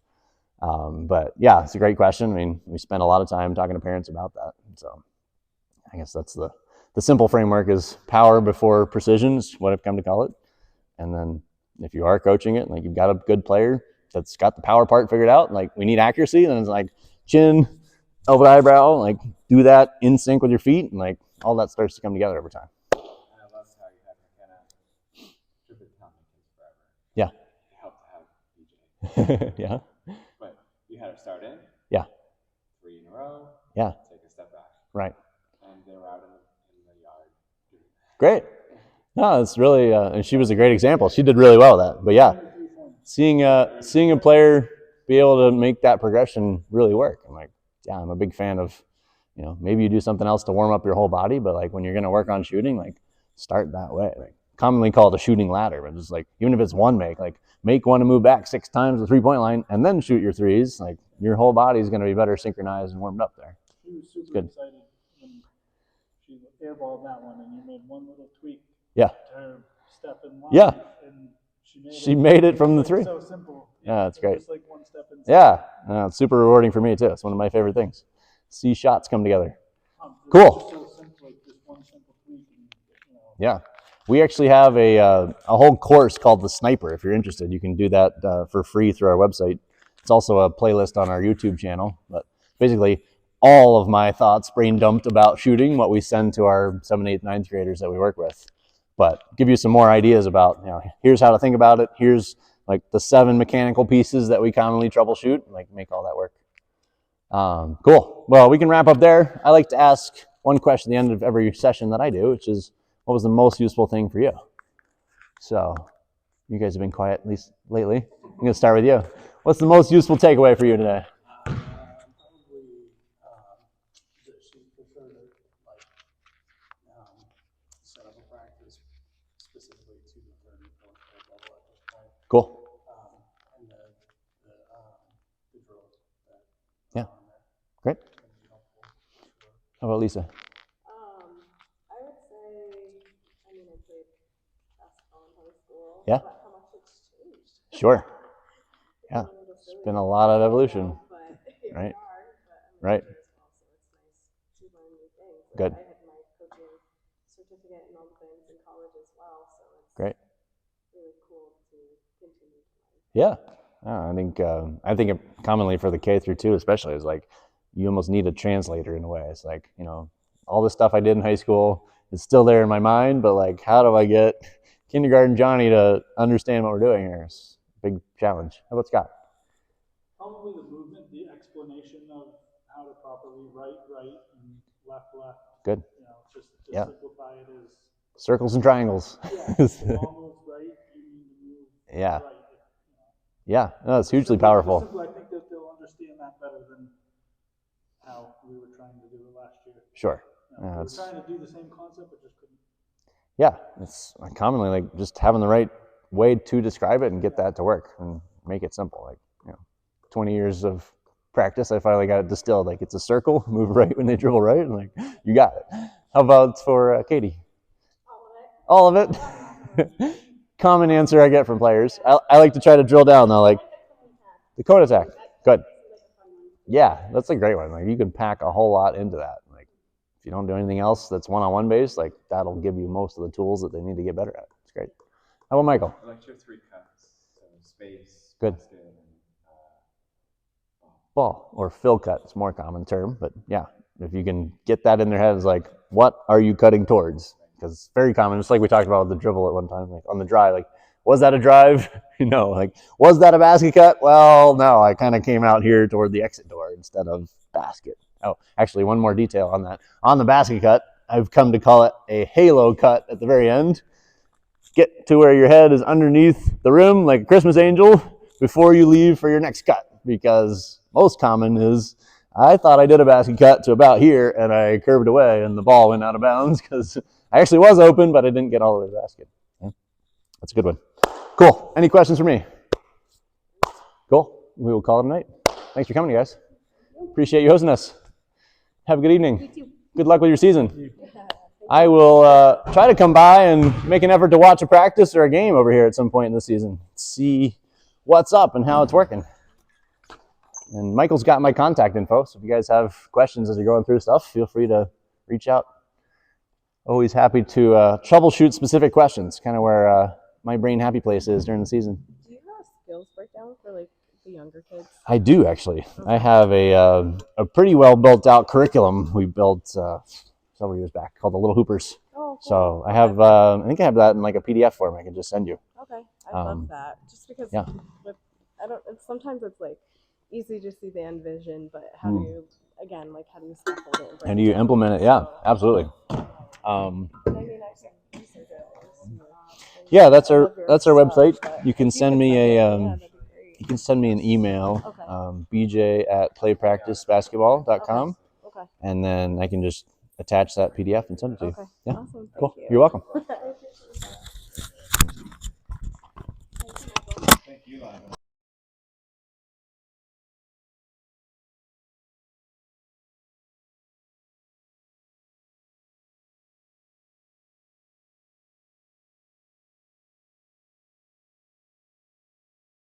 But yeah, it's a great question. I mean, we spend a lot of time talking to parents about that. So I guess that's the simple framework is power before precision is what I've come to call it. And then if you are coaching it, like you've got a good player that's got the power part figured out, like we need accuracy, then it's like chin, elbow, eyebrow, like do that in sync with your feet, and like all that starts to come together over time. I love how you have to kind of strip it down forever. Yeah. It helped to have BJ. Yeah. But you had to start in. Yeah. 3 in a row. Yeah. Take a step back. Right. And they were out in the yard. Great. No, it's really, and she was a great example. She did really well with that. But yeah, seeing a player be able to make that progression really work. I'm like, yeah, I'm a big fan of, maybe you do something else to warm up your whole body, but like when you're going to work on shooting, like start that way. Like commonly called a shooting ladder, but just like, even if it's one make one to move back 6 times the 3-point line and then shoot your threes. Like your whole body is going to be better synchronized and warmed up there. She was super excited when she airballed that one, and you made one little tweak. Yeah. To her step in line. Yeah. And she made it from the 3. So simple. Yeah, that's great. Just like one step in. Yeah, it's super rewarding for me too. It's one of my favorite things. See shots come together. Cool. So simple, like just one simple tweak. And, Yeah. We actually have a whole course called The Sniper. If you're interested, you can do that for free through our website. It's also a playlist on our YouTube channel. But basically, all of my thoughts brain dumped about shooting, what we send to our 7th, 8th, 9th graders that we work with. But give you some more ideas about, here's how to think about it. Here's like the 7 mechanical pieces that we commonly troubleshoot, like make all that work. Cool. Well, we can wrap up there. I like to ask one question at the end of every session that I do, which is, what was the most useful thing for you? So you guys have been quiet, at least lately. I'm going to start with you. What's the most useful takeaway for you today? probably that she preferred to set up a practice specifically to the 3rd and 4th grade level at this point. Cool. And the drill that yeah. Great. How about Lisa? I would say, I played basketball in high school. Yeah. But how much it's changed. Sure. Yeah. It's been a lot of evolution. Right. Right. Good. I had my coaching certificate and all the things in college as well, so it's great. Really cool to continue to learn. Yeah. I think commonly for the K through 2 especially is like you almost need a translator in a way. It's like, all the stuff I did in high school is still there in my mind, but like how do I get kindergarten Johnny to understand what we're doing here? It's a big challenge. How about Scott? Probably the movement, the explanation of how to properly right, and left. Good. Just to simplify it as circles and triangles. Yeah, if the ball moves right, you need to move right. Yeah, no, it's hugely powerful. I think that they'll understand that better than how we were trying to do it last year. Sure. We were trying to do the same concept, but just couldn't. Yeah, it's commonly like just having the right way to describe it and get that to work and make it simple. Like, 20 years of practice, I finally got it distilled. Like it's a circle, move right when they dribble right, and like you got it. How about for Katie? All of it. Common answer I get from players. I like to try to drill down though, like the cone attack. Good. Yeah, that's a great one. Like you can pack a whole lot into that. Like if you don't do anything else that's one-on-one based, like that'll give you most of the tools that they need to get better at. It's great. How about Michael? I like your 3 cuts. So space. Good. Basket, and, ball or fill cut. It's a more common term, but yeah, if you can get that in their head, it's like, what are you cutting towards? Because it's very common. Just like we talked about with the dribble at one time, like on the drive, like, was that a drive? Like, was that a basket cut? Well, no, I kind of came out here toward the exit door instead of basket. Oh, actually, one more detail on that. On the basket cut, I've come to call it a halo cut at the very end. Get to where your head is underneath the rim like a Christmas angel before you leave for your next cut, because most common is I thought I did a basket cut to about here and I curved away and the ball went out of bounds because I actually was open, but I didn't get all the way to the basket. Yeah. That's a good one. Cool. Any questions for me? Cool. We will call it a night. Thanks for coming, guys. Appreciate you hosting us. Have a good evening. Good luck with your season. I will try to come by and make an effort to watch a practice or a game over here at some point in the season. See what's up and how it's working. And Michael's got my contact info, so if you guys have questions as you're going through stuff, feel free to reach out. Always happy to troubleshoot specific questions, kind of where my brain happy place is during the season. Do you have a skills breakdown for like the younger kids? I do, actually. I have a pretty well built out curriculum we built several years back called the Little Hoopers. Oh, cool. So I have, I think I have that in like a PDF form I can just send you. Okay, I love that. Just because sometimes it's like easy to see the end vision, but how do you, again, like how do you scaffold it? And do you implement it? Yeah, absolutely. Yeah, that's our website. You can send me you can send me an email, bj@playpracticebasketball.com, and then I can just attach that PDF and send it to you. Okay, Yeah, awesome. cool. Thank you. You're welcome.